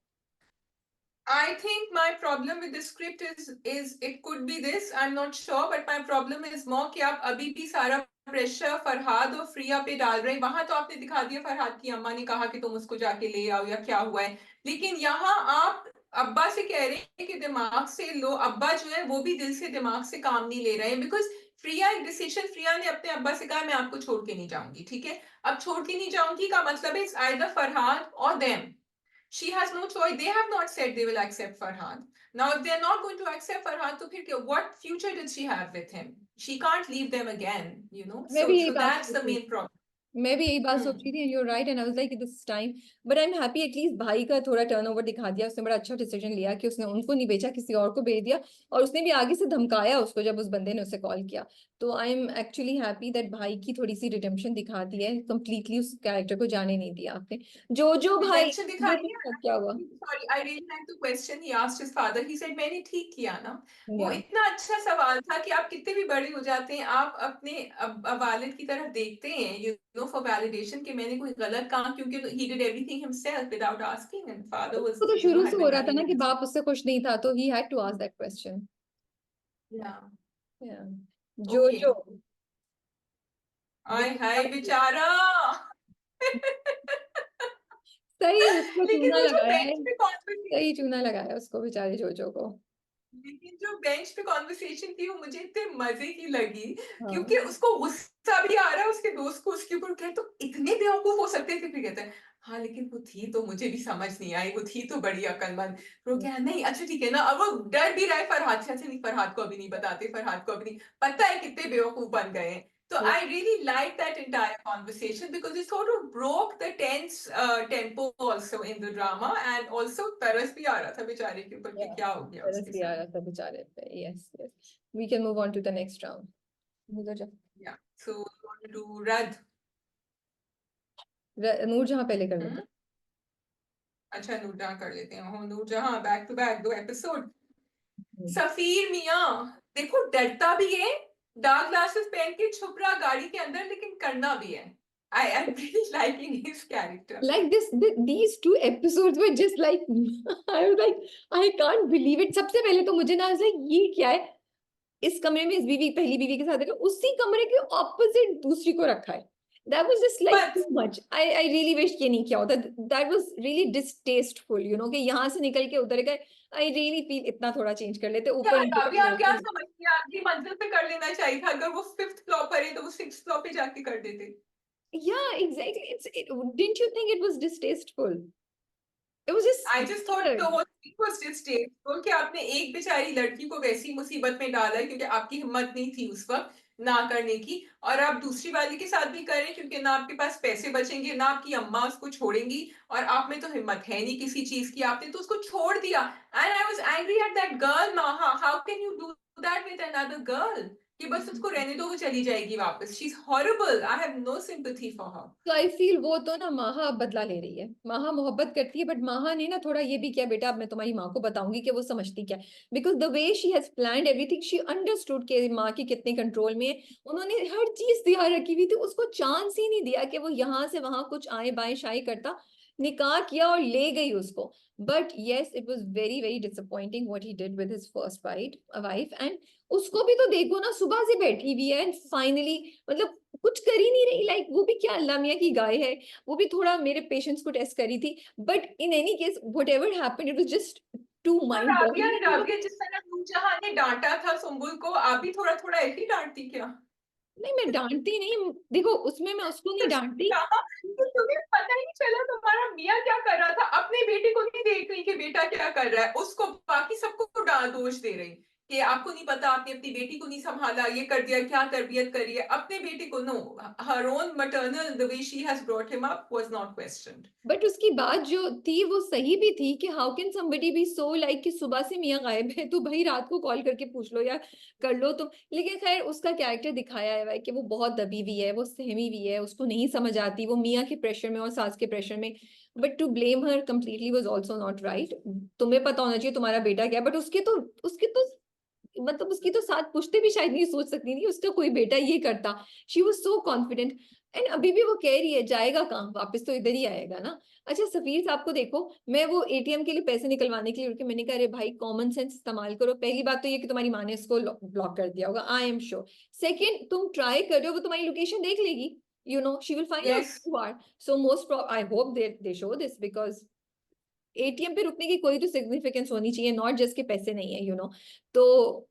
I think my problem with the script is it could be this, I'm not sure, but my problem is more कि आप अभी भी सारा प्रेशर फरहाद और फ्रिया पे डाल रहे हैं। वहां तो आपने दिखा दिया फरहाद की अम्मा ने कहा कि तुम उसको जाके ले आओ या क्या हुआ है, लेकिन यहाँ आप अब्बा से कह रहे हैं कि दिमाग से लो। अब्बा जो है वो भी दिल से दिमाग से काम नहीं ले रहे हैं, बिकॉज फ्रिया एक डिसीजन, फ्रिया ने अपने अब्बा से कहा मैं आपको छोड़ के नहीं जाऊंगी, ठीक है। अब छोड़ के नहीं जाऊंगी का मतलब है आइदर फरहाद और them, she has no choice, they have not said they will accept Farhan. Now if they are not going to accept Farhan, तो फिर what future did she have with him? She can't leave them again, you know, मैं भी so यही बात that's सोच the रही main problem. मैं भी यही बात सोच Hmm. रही थी, and you right, and I was like this time. But I am happy at least भाई का थोड़ा टर्नओवर दिखा दिया, उसने बड़ा अच्छा डिसीजन लिया कि उसने उनको नहीं भेजा, किसी और को भेज दिया। और उसने भी आगे से धमकाया उसको जब उस बंदे ने उसे कॉल किया। तो आई एम एक्चुअली हैप्पी दैट भाई की थोड़ी सी रिडेम्पशन दिखा दी है, कंप्लीटली उस कैरेक्टर को जाने नहीं दिया आपने। जो भाई रिडेम्पशन दिखाई देखो है। ना क्या हुआ। Sorry, I really like the question he asked his father, he said मैंने ठीक किया ना। वो या इतना अच्छा सवाल था कि आप कितने भी बड़े हो जाते हैं, आप अपने वालिद की तरफ देखते हैं, यू नो, फॉर वैलिडेशन कि मैंने कोई गलत काम, क्योंकि he did everything himself without asking, and father was, उसको तो यू नो, शुरू से हैड हो बिन रहा था डूइंग ना कि एवरीथिंग। बाप उससे खुश नहीं था, तो he had to ask that question. Yeah. Yeah okay. जो आय हाय बेचारा। सही उसको लेकिन चूना वो जो लगाया है, बेंच पे कॉन्वर्सेशन, सही चूना लगाया उसको बेचारे जोजो को। लेकिन जो बेंच पे कॉन्वर्सेशन थी वो मुझे इतने मजे की लगी, हाँ क्योंकि उसको गुस्सा भी आ रहा है उसके दोस्त को उसके ऊपर, कहे तो इतने बेवकूफ हो सकते थे, फिर कहते हैं हाँ लेकिन वो थी तो मुझे भी समझ नहीं आई, वो थी तो बड़ी अक्लमंद। फिर वो क्या, नहीं अच्छा ठीक है ना, अब वो डर भी रहा है फरहाद से, अच्छा नहीं फरहाद को अभी नहीं बताते, फरहाद को अभी नहीं पता है कितने बेवकूफ बन गए हैं। So I really liked that entire conversation because it sort of broke the tense tempo also in the drama, and also तरस भी आ रहा था बेचारे के ऊपर कि या क्या हो गया तरस उसके भी आ साथ। रहा था बेचारे पे। Yes yes, we can move on to the next round. उधर जा। Yeah. So you want to do Rad? Noor Jahan पहले कर लेते हम्म। अच्छा नूरजहां कर लेते हैं, हाँ Noorjahan back to back 2 episode. हैं। सफीर मियां, देखो डरता भी है, डार्क ग्लासेस पहन के छुप रहा गाड़ी के अंदर, लेकिन करना भी है। आई am really liking his character. Like this, these two episodes were just like I was like I can't believe it। सबसे पहले तो मुझे ना I was like ये क्या है, इस कमरे में इस बीवी पहली बीवी के साथ है, उसी कमरे के ऑपोजिट दूसरी को रखा है। That was just like but too much। I really wish ये नहीं किया होता। That was really distasteful, you know, कि यहाँ से निकल के उधर गए। I really feel इतना थोड़ा चेंज कर लेते, क्या ऊपर नीचे अभी का आप क्या लोग। समझती हैं, आखिरी मंजिल पे कर लेना चाहिए था, अगर वो 5th फ्लोर पर है तो वो 6th फ्लोर पे जाके कर देते। Yeah, exactly। Didn't you think it was distasteful? It was just I just thought the weird। Whole thing was distasteful, कि आपने एक बेचारी लड़की को वैसी मुसीबत में डाला है क्योंकि आपकी हिम्मत नहीं थी उस वक्त ना करने की, और आप दूसरी वाली के साथ भी करें क्योंकि ना आपके पास पैसे बचेंगे ना आपकी अम्मा उसको छोड़ेंगी, और आप में तो हिम्मत है नहीं किसी चीज की, आपने तो उसको छोड़ दिया। And I was angry at that girl Maha, how can you do that with another girl, कि बस उसको रहने दो वो चली जाएगी वापस, she is horrible, I have no sympathy for her. तो आई फील वो तो ना माहा अब बदला ले रही है। माहा मोहब्बत करती है, बट माहा ने ना थोड़ा ये भी किया, बेटा अब मैं तुम्हारी माँ को बताऊंगी कि वो समझती क्या है। Because the way she has planned everything, she understood कि माँ की कितने कंट्रोल में है। उन्होंने हर चीज तैयार रखी हुई थी, उसको चांस ही नहीं दिया कि वो यहाँ से वहां कुछ आए बाएं शाए करता। निकाह किया और ले गई उसको। But yes, it was very very disappointing what he did with his first wife. And उसको भी तो देखो ना, सुबह से बैठी हुई है एंड फाइनली, मतलब कुछ कर ही नहीं रही। लाइक वो भी क्या अल्लाह मियां की गाय है, वो भी थोड़ा मेरे पेशेंस को टेस्ट करी थी। But in any case whatever happened, it was just too और माइंड राबिया बॉगलिंग। राबिया जिस तरह नूरजहां ने डांटा था सुम्बुल को, आप भी थोड़ा थोड़ा ऐसे ही डांटती क्या? नहीं, मैं डांटती नहीं, देखो उसमें मैं उसको नहीं डांटती। कहा कि तुम्हें पता ही नहीं चला तुम्हारा मियाँ क्या कर रहा था, अपने बेटे को नहीं देख रही कि बेटा क्या कर रहा है, उसको बाकी सबको दोष दे रही कि आपको नहीं पता, आपने अपनी बेटी को नहीं संभाला, ये कर दिया, क्या तरबियत करी है अपने बेटे को। No, her own maternal the way she has brought him up was not questioned। But उसकी बात जो थी वो सही भी थी कि how can somebody be so like कि सुबह से मियाँ गायब है तो भाई रात को कॉल करके पूछ लो या कर लो तुम। लेकिन खैर उसका कैरेक्टर दिखाया है भाई कि वो बहुत दबी हुई है, वो सहमी हुई है, उसको नहीं समझ आती, वो मियाँ के प्रेशर में और सास के प्रेशर में। But to blame her completely was also not right. तुम्हें पता होना चाहिए तुम्हारा बेटा क्या है, बट उसके तो मतलब उसकी तो साथ पूछते भी शायद नहीं सोच सकती थी उसका कोई बेटा ये करता। She was so confident. And अभी भी वो कह रही है जाएगा कहाँ, वापस तो इधर ही आएगा ना। अच्छा सफीर साहब को देखो, मैं वो एटीएम के लिए पैसे निकलवाने के लिए उनके, मैंने कहा अरे भाई कॉमन सेंस इस्तेमाल करो। पहली बात तो ये कि तुम्हारी माँ ने इसको ब्लॉक कर दिया होगा, आई एम श्योर। सेकेंड, तुम ट्राई कर रहे हो, वो तुम्हारी लोकेशन देख लेगी, you know she will find out yes. You are. So most I hope they show this, because ATM पे रुकने की कोई तो सिग्निफिकेंस होनी चाहिए, नॉट जस्ट के पैसे नहीं है, यू नो। तो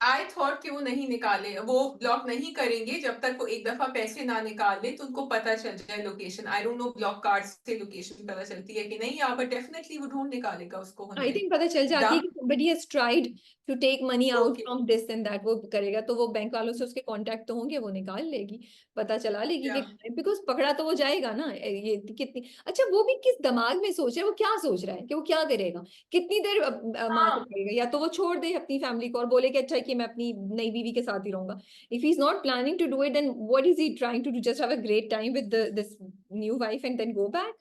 आई थॉट कि वो नहीं निकाले, वो ब्लॉक नहीं करेंगे जब तक वो एक दफा पैसे ना निकाले तो उनको पता चल जाए location. I don't know block card से लोकेशन पता चलती है कि नहीं, या बट डेफिनेटली वो ढूंढ निकालेगा उसको आई होने। थिंक पता चल जाती है कि but he has tried to take money out okay from this and that, वो करेगा तो वो बैंक वालों से उसके कांटेक्ट तो होंगे, वो निकाल लेगी, पता चला लेगी या कि, बिकॉज पकड़ा तो वो जाएगा ना। ये कितनी अच्छा, वो भी किस दिमाग में सोच रहा है, वो क्या सोच रहा है कि वो क्या करेगा, कितनी देर माँ को हाँ पकड़ेगा, या तो वो छोड़ दे अपनी फैमिली को और बोले कि अच्छा है कि मैं अपनी नई बीवी के साथ ही रहूंगा। If he is not planning to do it, then what is he trying to do, just have a great time with this new wife and then go back?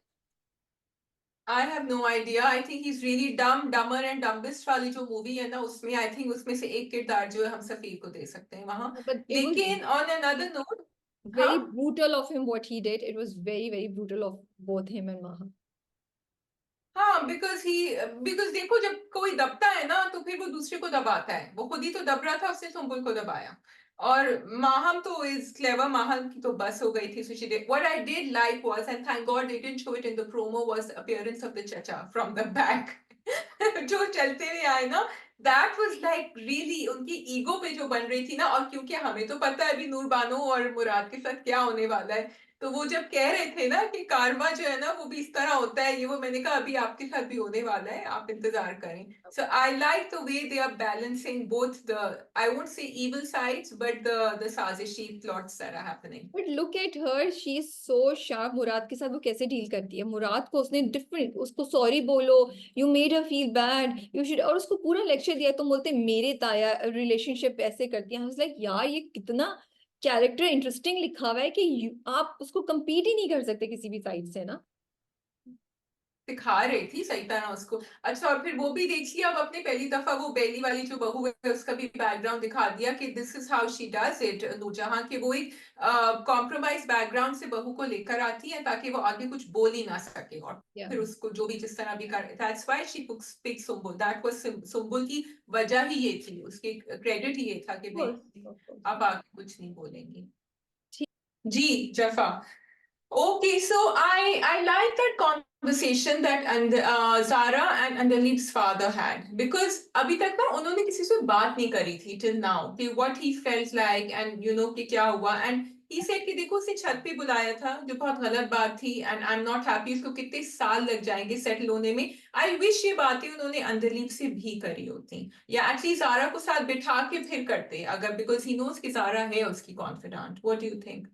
I have no idea. I think he is really dumb dumber and dumbest वाली जो मूवी है ना, उसमें आई थिंक उसमें से एक किरदार जो है हम सफीर को दे सकते हैं वहां। बट इट वाज लेकिन ऑन अनदर नोट, हाँ very brutal of him what he did. It was very, very brutal of both him and Maha. हाँ, बिकॉज देखो जब कोई दबता है ना तो फिर वो दूसरे को दबाता है। वो खुद ही तो दब रहा था, उसने सुम्बुल को दबाया। और माहम तो इज क्लेवर, माहम की तो बस हो गई थी। So she did what I did like was, and thank God they didn't show it in the promo, was the appearance of the chacha from the back. जो चलते हुए आए ना, दैट वाज लाइक रियली उनकी ईगो पे जो बन रही थी ना। और क्योंकि हमें तो पता है अभी नूर बानो और मुराद के साथ क्या होने वाला है, तो वो जब कह रहे थे ना कि कारमा जो है ना वो भी इस तरह होता है, ये वो, मैंने कहा अभी आपके साथ भी होने वाला है, आप इंतजार करें। So I like the way they are balancing both the, I won't say evil sides, but the साजिशी plots that are happening. But look at her, she is so sharp. Murad के साथ वो कैसे डील करती है, मुराद को उसने डिफरेंट, उसको सॉरी बोलो, you made her feel bad, you should, और उसको पूरा लेक्चर दिया, तो बोलते मेरे ताया रिलेशनशिप ऐसे करती है। लाइक यार ये कितना कैरेक्टर इंटरेस्टिंग लिखा हुआ है कि आप उसको compete ही नहीं कर सकते किसी भी साइड से ना। दिखा रही थी सही तरह उसको। अच्छा, और फिर वो भी देखिए, अब अपने पहली दफा वो बेली वाली जो बहू है उसका भी बैकग्राउंड दिखा दिया कि this is how she does it. Noorjahan के वो एक कॉम्प्रोमाइज बैकग्राउंड से बहू को लेकर आती है ताकि वो आगे कुछ बोल ही ना सके। और Yeah, फिर उसको जो भी जिस तरह भी कर, that's why she pick Sumbul, that was Sumbul की वजह ही ये थी, उसके क्रेडिट ही ये था कि of भाई course, of course. आप आगे कुछ नहीं बोलेंगी। ठीक। जी जफा। Okay, so I like that conversation that Zara and Andalib's father had, because अभी तक ना उन्होंने किसी से बात नहीं करी थी till now कि what he felt like and you know कि क्या हुआ। and he said कि देखो उसे छत पे बुलाया था जो बहुत गलत बात थी, and I'm not happy, उसको कितने साल लग जाएंगे सेटल होने में। I wish ये बातें उन्होंने अंदलीब से भी करी होती, या एटलीस्ट जारा को साथ बिठा के फिर करते, अगर because he knows कि जारा है उसकी confidant। What do you think?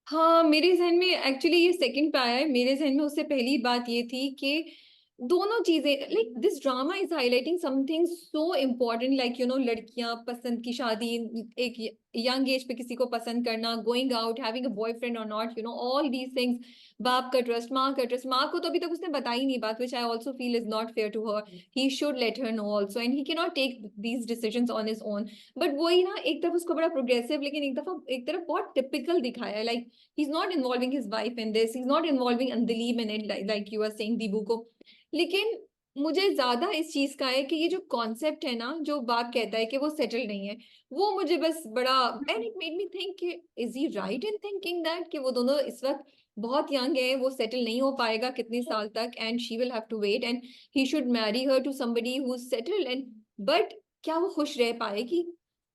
हाँ, मेरे जहन में एक्चुअली ये सेकंड पे आया है। मेरे जहन में उससे पहली बात ये थी कि दोनों चीजें, like this drama is highlighting something so important, like लड़कियां पसंद की शादी, एक यंग एज पे किसी को पसंद करना, going out, having a boyfriend और नॉट, ऑल दीज थिंग्स। बाप का ट्रस्ट, माँ का ट्रस्ट, माँ को तो अभी तक उसने बताई नहीं बात, which I also feel is not fair to her. He should let her know also, and he can not take these decisions on his own. But वही ना, एक तरफ उसको बड़ा प्रोग्रेसिव, लेकिन एक तरफ बहुत टिपिकल दिखाया है। Like he's not involving his wife in this, he's not involving Andalim in it, like you are saying दीबू को। लेकिन मुझे ज्यादा इस चीज का है कि ये जो कॉन्सेप्ट है ना, जो बाप कहता है कि वो सेटल नहीं है, वो मुझे बस बड़ा, and it made me think कि is he right in thinking that कि वो दोनों इस वक्त बहुत यंग है, वो सेटल नहीं हो पाएगा कितने साल तक, and she will have to wait, and he should marry her to somebody who is settled, and but क्या वो खुश रह पाएगी,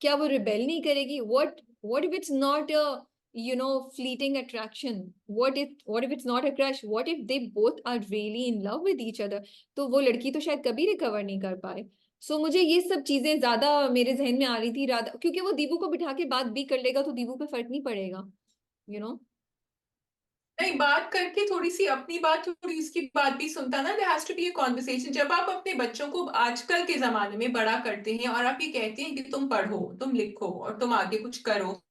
क्या वो रिबेल नहीं करेगी? what if it's not a fleeting attraction? What if it's not a crush? What if they both are really in love with each other? तो वो लड़की तो शायद कभी रिकवर नहीं कर पाए। सो मुझे ये सब चीजें ज्यादा मेरे जहन में आ रही थी राधा, क्योंकि वो दीबू को बिठा के बात भी कर लेगा तो दीबू पे फर्क नहीं पड़ेगा, यू नो। नहीं, बात करके थोड़ी सी अपनी बात थोड़ी उसकी बात भी सुनता ना। There has to be a conversation. जब आप अपने बच्चों को आजकल के जमाने में बड़ा करते हैं और आप ये कहते हैं कि तुम पढ़ो, तुम लिखो और तुम आगे कुछ करो,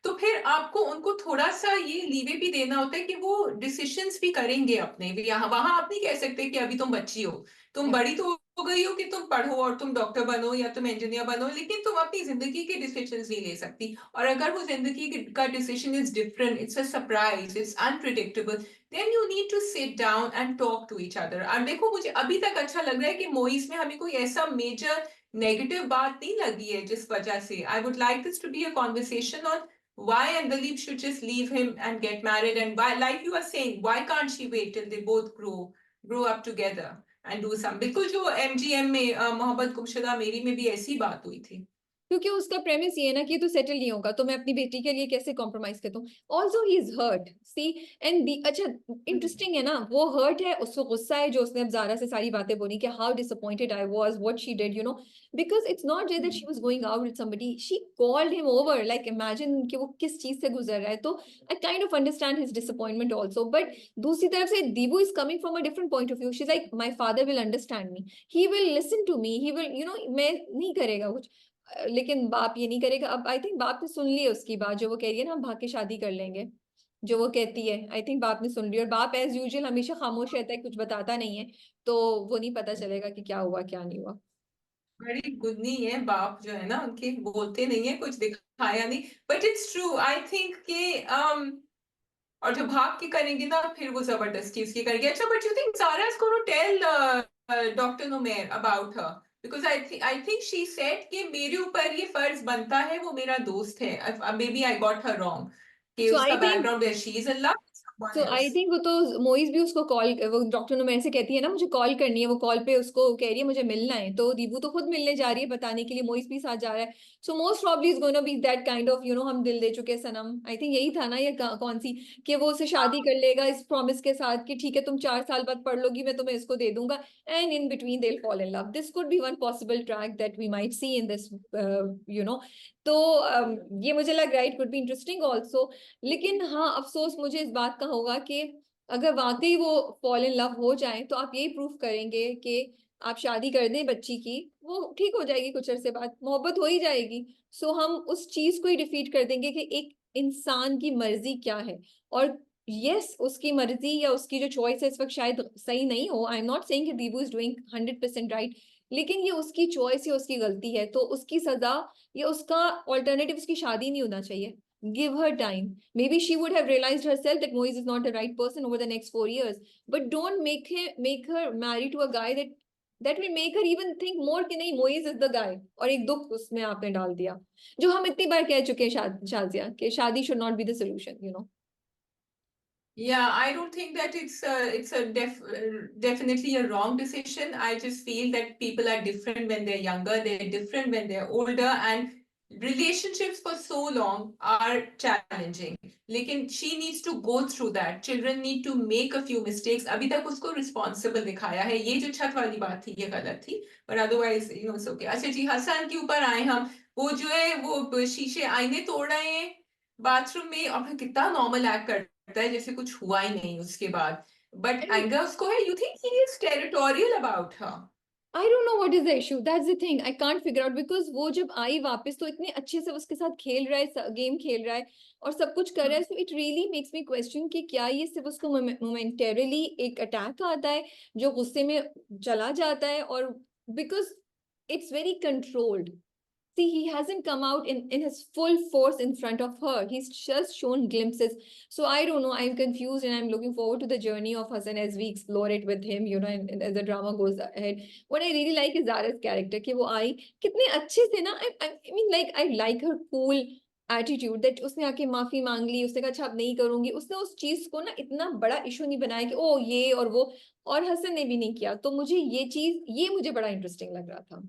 तो फिर आपको उनको थोड़ा सा ये लीवे भी देना होता है कि वो डिसीशंस भी करेंगे अपने भी। यहाँ वहां आप नहीं कह सकते कि अभी तुम बच्ची हो, तुम Yeah. बड़ी तो हो गई हो कि तुम पढ़ो और तुम डॉक्टर बनो या तुम इंजीनियर बनो, लेकिन तुम अपनी जिंदगी के डिसीजंस नहीं ले सकती। और अगर वो जिंदगी का decision is different, it's a surprise, it's unpredictable, then you need to sit down and talk to each other. और देखो मुझे अभी तक अच्छा लग रहा है कि मोइस में हमें कोई ऐसा मेजर नेगेटिव बात नहीं लगी है जिस वजह से। I would like this to be a conversation on why Andalib should just leave him and get married, and why, like you are saying, why can't she wait till they both grow up together and do some। बिल्कुल जो MGM में मोहब्बत गुमशुदा मेरी में भी ऐसी बात हुई थी। क्योंकि उसका प्रेमिस ये है ना कि तू सेटल नहीं होगा तो मैं अपनी बेटी के लिए कैसे कॉम्प्रोमाइज करता हूँ. Also he is hurt, see. And अच्छा, इंटरेस्टिंग है ना, वो हर्ट है, उसको गुस्सा है जो उसने अब जारा से सारी बातें बोली कि how disappointed I was what she did, because it's not just that she was going out with somebody, she called him over. Like imagine कि वो किस चीज से गुजर रहा है. तो I kind of understand his disappointment also, but दूसरी तरफ से Dibu is coming from a different point of view. She's like, my father will understand me, he will listen to me, he will, मैं नहीं करेगा कुछ. लेकिन बाप ये नहीं करेगा. अब आई थिंक बाप ने सुन ली है उसकी बात, जो वो कह रही है ना, हम भाग के शादी कर लेंगे, जो वो कहती है. आई थिंक बाप ने सुन ली, और बाप एज यूजुअल हमेशा खामोश रहता है, कुछ बताता नहीं है, तो वो नहीं पता चलेगा कि क्या हुआ क्या नहीं हुआ. बड़ी गुदनी है बाप जो है ना उनके, बोलते नहीं है, कुछ दिखाया नहीं, but it's true I think कि और जब भाग के करेंगे ना फिर वो जबरदस्ती उसकी करेंगे. अच्छा, but you think Zara is going to tell Dr. Nomer about her? Because I think she said कि मेरे ऊपर ये फर्ज बनता है, वो मेरा दोस्त है. Maybe I got her wrong कि So उसका I think background where she is in love with someone तो आई else. थिंक वो तो मोइज भी उसको कॉल, वो डॉक्टर नुमैर से कहती है ना मुझे कॉल करनी है, वो कॉल पे उसको कह रही है मुझे मिलना है, तो दीबू तो खुद मिलने जा रही है बताने के लिए, मोइज भी साथ जा रहा है. So most probably is gonna be that kind of हम दिल दे चुके सनम. आई थिंक यही था ना, ये कौन सी, कि वो उसे शादी कर लेगा इस प्रॉमिस के साथ कि ठीक है तुम 4 साल बाद पढ़ लोगी, मैं तुम्हें इसको दे दूंगा, and in between they fall in love. This could be one possible track that we might see in this, तो ये मुझे लग रहा है it could be interesting also. लेकिन हाँ, अफसोस मुझे इस बात का होगा कि अगर वाकई वो फॉल इन लव हो जाए तो आप यही प्रूफ करेंगे कि आप शादी कर दें बच्ची की, वो ठीक हो जाएगी कुछ अरसे बाद, मोहब्बत हो ही जाएगी. सो हम उस चीज को ही डिफीट कर देंगे कि एक इंसान की मर्जी क्या है. और यस, उसकी मर्जी या उसकी जो चॉइस है इस वक्त शायद सही नहीं हो. आई एम नॉट सेइंग कि दीबू इज डूइंग 100% राइट, लेकिन ये उसकी चॉइस या उसकी गलती है, तो उसकी सजा या उसका ऑल्टरनेटिव उसकी शादी नहीं होना चाहिए. Give her time. Maybe she would have realized herself that Moise is not the right person over the next 4 years. But don't make her marry to a guy that will make her even think more कि नहीं Moise is the guy. और एक दुख उसमें आपने डाल दिया, जो हम इतनी बार कह चुके हैं शाजिया, कि शादी should not be the solution. Yeah, I don't think that it's definitely a wrong decision. I just feel that people are different when they're younger, they're different when they're older, and relationships for so long are challenging. लेकिन she needs to go through that. Children need to make a few mistakes. अभी तक उसको responsible दिखाया है. ये जो छत वाली बात थी ये गलत थी, but otherwise it's okay. अच्छा जी, हसन के ऊपर आए हम. वो जो है वो शीशे आईने तोड़ रहे हैं बाथरूम में, और फिर कितना नॉर्मल एक्ट करता है जैसे कुछ हुआ ही नहीं उसके बाद. बट And एंगर उसको है. You think he is territorial about her? I don't know what is the issue. That's the thing. I can't figure out because वो जब आई वापस तो इतने अच्छे से उसके साथ खेल रहा है, गेम खेल रहा है और सब कुछ कर रहा है. So it really makes me question कि क्या ये सिर्फ उसको मोमेंटरली एक अटैक आता है जो गुस्से में चला जाता है, और because it's very controlled. See, he hasn't come out in his full force in front of her. He's just shown glimpses. So I don't know. I'm confused and I'm looking forward to the journey of Hassan as we explore it with him, and as the drama goes ahead. What I really like is Zara's character. कि वो आई कितने अच्छे से ना. I mean, like, I like her cool attitude that उसने आके माफी मांग ली, उसने कहा अच्छा अब नहीं करूंगी. उसने उस चीज को ना इतना बड़ा इशू नहीं बनाया कि ओ ये और वो, और हसन ने भी नहीं किया. तो मुझे ये मुझे बड़ा इंटरेस्टिंग लग रहा था.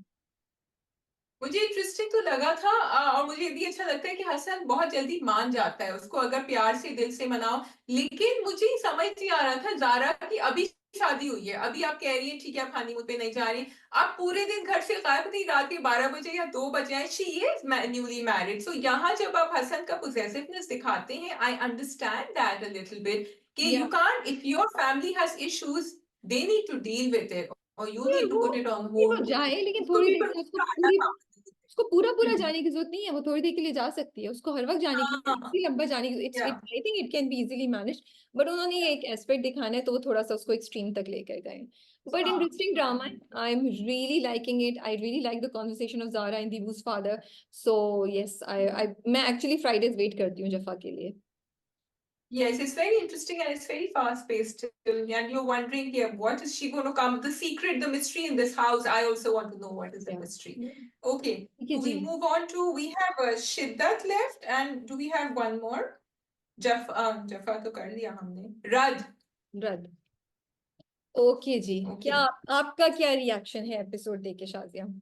मुझे इंटरेस्टिंग तो लगा था. और मुझे ये भी अच्छा लगता है कि हसन बहुत जल्दी मान जाता है उसको, अगर प्यार से दिल से मनाओ. लेकिन मुझे समझ नहीं आ रहा था जारा की अभी शादी हुई है, अभी आप कह रही है ठीक है आप हनीमून पे नहीं जा रही, आप पूरे दिन घर से गायब थी, रात के 12 बजे या 2 बजे आए. She is newly married. So यहाँ जब आप हसन का पोजेसिवनेस दिखाते हैं, I understand that a little bit कि you Yeah. Can't, if your family has issues they need to deal with it, और यू नहीं नीड टू वो पुट इट ऑन नहीं, वो होल्ड. जाए लेकिन उसको थोड़ी भी देर के लिए. उसका आना था. उसको पूरा पूरा हम्म. जाने की जरूरत नहीं है. वो थोड़ी देर के लिए जा सकती है, उसको हर वक्त जाने की हाँ. इतनी लंबा जाने की इट्स या. It I think it can be easily manage. But उन्होंने ये एक एस्पेक्ट दिखाना है तो वो थोड़ा सा उसको एक्सट्रीम तक लेकर गए. बट हाँ. Interesting drama. I am really liking it. I really like the conversation of Zara and दीबूज फादर. सो यस, आई मैं एक्चुअली फ्राइडेज वेट करती हूँ जफा के लिए. Yes, it's very interesting and it's very fast paced. And you're wondering, yeah, what is she going to come? The secret, the mystery in this house. I also want to know what is the Yeah. mystery. Okay, ठीक है do ji. we move on to? We have Shiddat left, and do we have one more? Jaffa to कर लिया हमने. Rad. रद्द. ओके जी. क्या Okay. आपका क्या रिएक्शन है एपिसोड देख के शाजिया?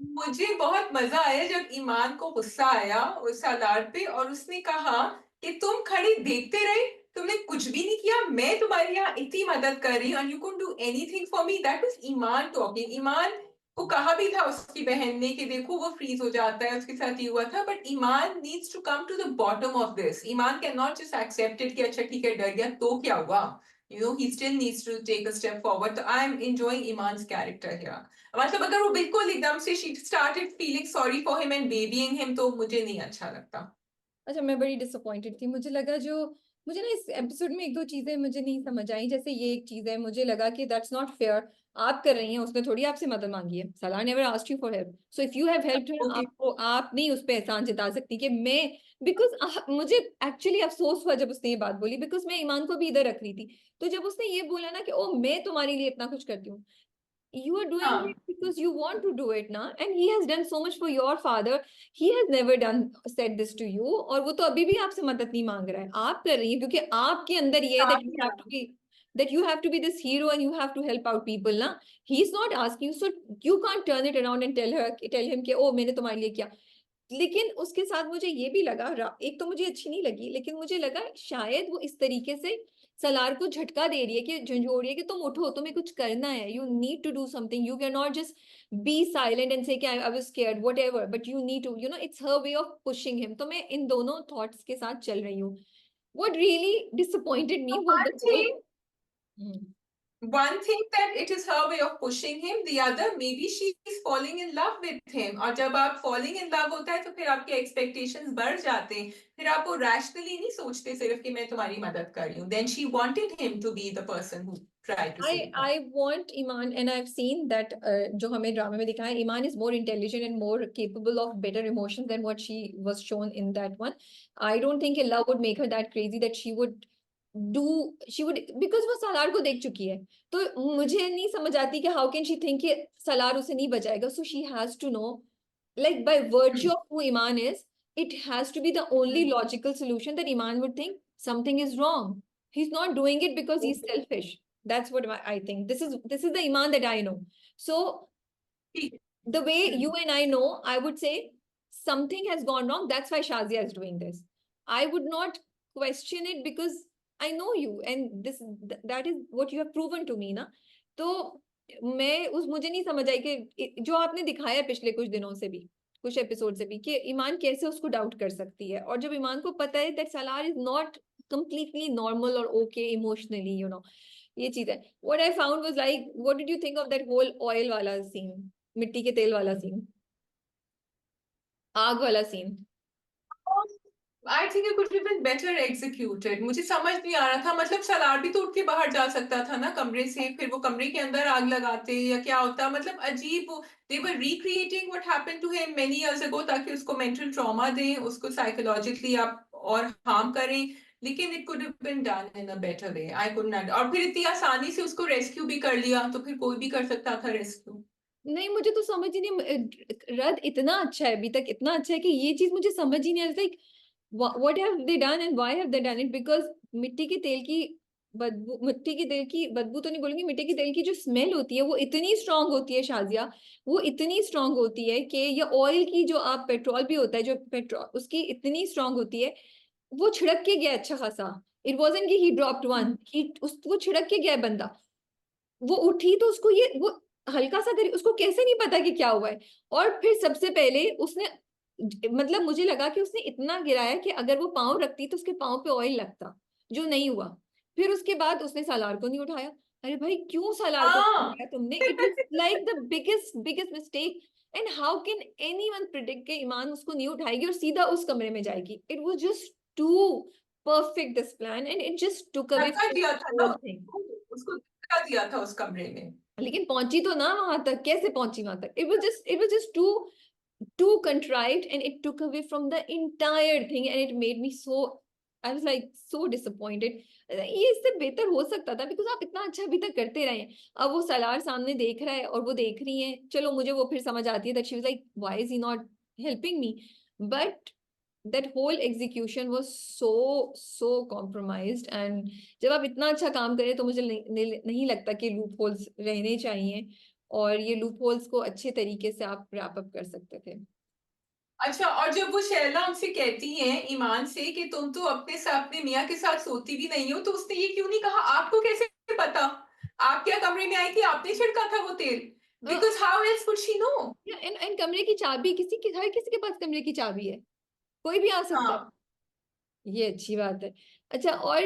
मुझे बहुत मजा आया जब ईमान को गुस्सा आया उस सालार पे और उसने कहा कि तुम खड़ी देखते रहे, तुमने कुछ भी नहीं किया, मैं तुम्हारी यहाँ इतनी मदद कर रही हूँ and you can do anything for me. That is Eman talking. Eman को कहा भी था उसकी बहन ने कि देखो वो फ्रीज हो जाता है, उसके साथ ये हुआ था, but Iman needs to come to the bottom of this. Iman can not just accept it कि अच्छा ठीक है डर गया तो क्या हुआ, you know he still needs to take a step forward. So I am enjoying Iman's character here. मतलब अगर वो बिल्कुल एकदम से she started feeling sorry for him and babying him तो मुझे नहीं अच्छा लगता। अच्छा, मैं बड़ी डिसअपॉइंटेड थी। मुझे लगा जो मुझे ना इस एपिसोड में एक दो चीजें मुझे नहीं समझ आई। जैसे ये एक चीज है, मुझे लगा कि दैट्स नॉट फेयर। आप कर रही हैं, उसने थोड़ी आपसे मदद मांगी है। सलाह never asked you for help, so if you have helped her, okay. आपको आप नहीं उस पर एहसान जता सकती कि मैं, बिकॉज मुझे एक्चुअली अफसोस हुआ जब उसने ये बात बोली, बिकॉज मैं ईमान को भी इधर रख रही थी। तो जब उसने ये बोला ना कि ओ मैं तुम्हारे लिए इतना कुछ करती हूँ, you are doing it हाँ because you want to do it ना, and he has done so much for your father. He has never done said this to you, और वो तो अभी भी आपसे मदद नहीं मांग रहा है, आप कर रही हैं क्योंकि आपके अंदर ये है that you have to be this hero and you have to help out people ना। He is not asking you, so you can't turn it around and tell him कि ओ मैंने तुम्हारे लिए किया। लेकिन उसके साथ मुझे ये भी लगा, एक तो मुझे अच्छी नहीं लगी, लेकिन मुझे लगा शायद वो इस तरीके से सलार को झटका दे रही है कि झंझोड़ रही है कि तुम उठो, तुम्हें कुछ करना है, you need to do something, you can not just be silent and say I was scared whatever, but you need to, you know, it's her way of pushing him. तो मैं इन दोनों थॉट्स के साथ चल रही हूँ। What really disappointed me was the one whole. thing one thing that it is her way of pushing him, the other maybe she is falling in love with him, और जब आप falling in love होता है तो फिर आपके expectations बढ़ जाते हैं, फिर आप वो rationally नहीं सोचते सिर्फ कि मैं तुम्हारी मदद कर रही हूँ। Then she wanted him to be the person who tried to save her. I want Iman, and I've seen that जो हमें ड्रामे में दिखाया, Iman is more intelligent and more capable of better emotions than what she was shown in that one. I don't think a love would make her that crazy that she would, because वो सलार को देख चुकी है। तो मुझे नहीं समझ आती कि how can she think कि सलार उसे नहीं बचाएगा। So she has to know, like by virtue Hmm. of who Iman is, it has to be the only logical solution that Iman would think something is wrong. He's not doing it because he's Okay. selfish. That's what I think. This is the Iman that I know. So ठीक है। the way Hmm. you and I know, I would say something has gone wrong. That's why Shazia is doing this. I would not question it because I know you, and that is what you have proven to me ना। तो मैं उस मुझे नहीं समझ आई कि जो आपने दिखाया पिछले कुछ दिनों से भी, कुछ एपिसोड से भी, कि ईमान कैसे उसको डाउट कर सकती है, और जब ईमान को पता है that Salaar is not completely normal or okay emotionally, you know, ये चीज है। what I found was like, what did you think of that whole oil वाला सीन, मिट्टी के तेल वाला सीन, आग वाला scene? I think it could have been better executed. मुझे समझ नहीं आ रहा था, मतलब सलार भी तो उठ के बाहर जा सकता था ना कमरे से, फिर वो कमरे के अंदर आग लगाते या क्या होता, मतलब अजीब। they were recreating what happened to him many years ago ताकि उसको mental trauma दें, उसको psychologically आप और harm करें, लेकिन it could have been done in a better way. I could not। और फिर इतनी आसानी से उसको रेस्क्यू भी कर लिया, तो फिर कोई भी कर सकता था रेस्क्यू। नहीं, मुझे तो समझ ही नहीं, रद इतना अच्छा है, अभी तक इतना अच्छा है कि ये चीज मुझे समझ ही नहीं आ रही। Like what have they done and why have they done it? Because मिट्टी के तेल की बदबू, मिट्टी के तेल की बदबू तो नहीं बोलूंगी, मिट्टी के तेल की जो स्मेल होती है वो इतनी स्ट्रांग होती है शाजिया, वो इतनी स्ट्रांग होती है कि ये ऑयल की जो आप पेट्रोल भी होता है जो पेट्रोल उसकी इतनी स्ट्रांग होती है। वो छिड़क के गया अच्छा खासा। इट वॉजन कि ही ड्रॉप्ड वन, ही उसको छिड़क के गया है बंदा। वो उठी तो उसको ये वो हल्का सा करी, उसको कैसे नहीं पता कि क्या हुआ है। और फिर सबसे पहले उसने, मतलब मुझे लगा कि उसने इतना गिराया कि अगर वो पाँव रखती तो उसके पाँव पे ऑयल लगता, जो नहीं हुआ। फिर उसके बाद उसने सालार को नहीं उठाया। अरे भाई क्यों सालार को नहीं हाँ। उठाया तुमने? It was like the biggest biggest mistake. And how can anyone predict के ईमान उसको नहीं उठाएगी और सीधा उस कमरे में जाएगी? It was just too perfect this plan and it just took away धक्का दिया था ना होल थिंग। उसको धक्का दिया था उस कमरे में। लेकिन पहुंची तो ना वहां तक, कैसे पहुंची वहां तक? It was just too contrived and it took away from the entire thing and it made me so, I was like so disappointed। ये इससे बेहतर हो सकता था, बिकॉज आप इतना अच्छा अभी तक करते रहे हैं। अब वो सलार सामने देख रहा है और वो देख रही है, चलो मुझे वो फिर समझ आती है that she was like why is he not helping me, but that whole execution was so compromised। and जब आप इतना अच्छा काम करें तो मुझे नहीं लगता कि लूप होल्स रहने चाहिए। और ये लूप होल्स को अच्छे तरीके से आप रैप अप कर सकते थे। अच्छा, और जब वो शैला उनसे कहती है ईमान से कि तुम तो अपने मियाँ के साथ सोती भी नहीं हो, तो उसने ये क्यों नहीं कहा आपको कैसे पता, आप क्या कमरे में आई थी, आपने छिड़का था वो तेल, because how else could she know. इन कमरे की चाबी किसी के, हर किसी के पास कमरे की चाबी है, कोई भी आ सकता है। हाँ, ये अच्छी बात है। अच्छा, और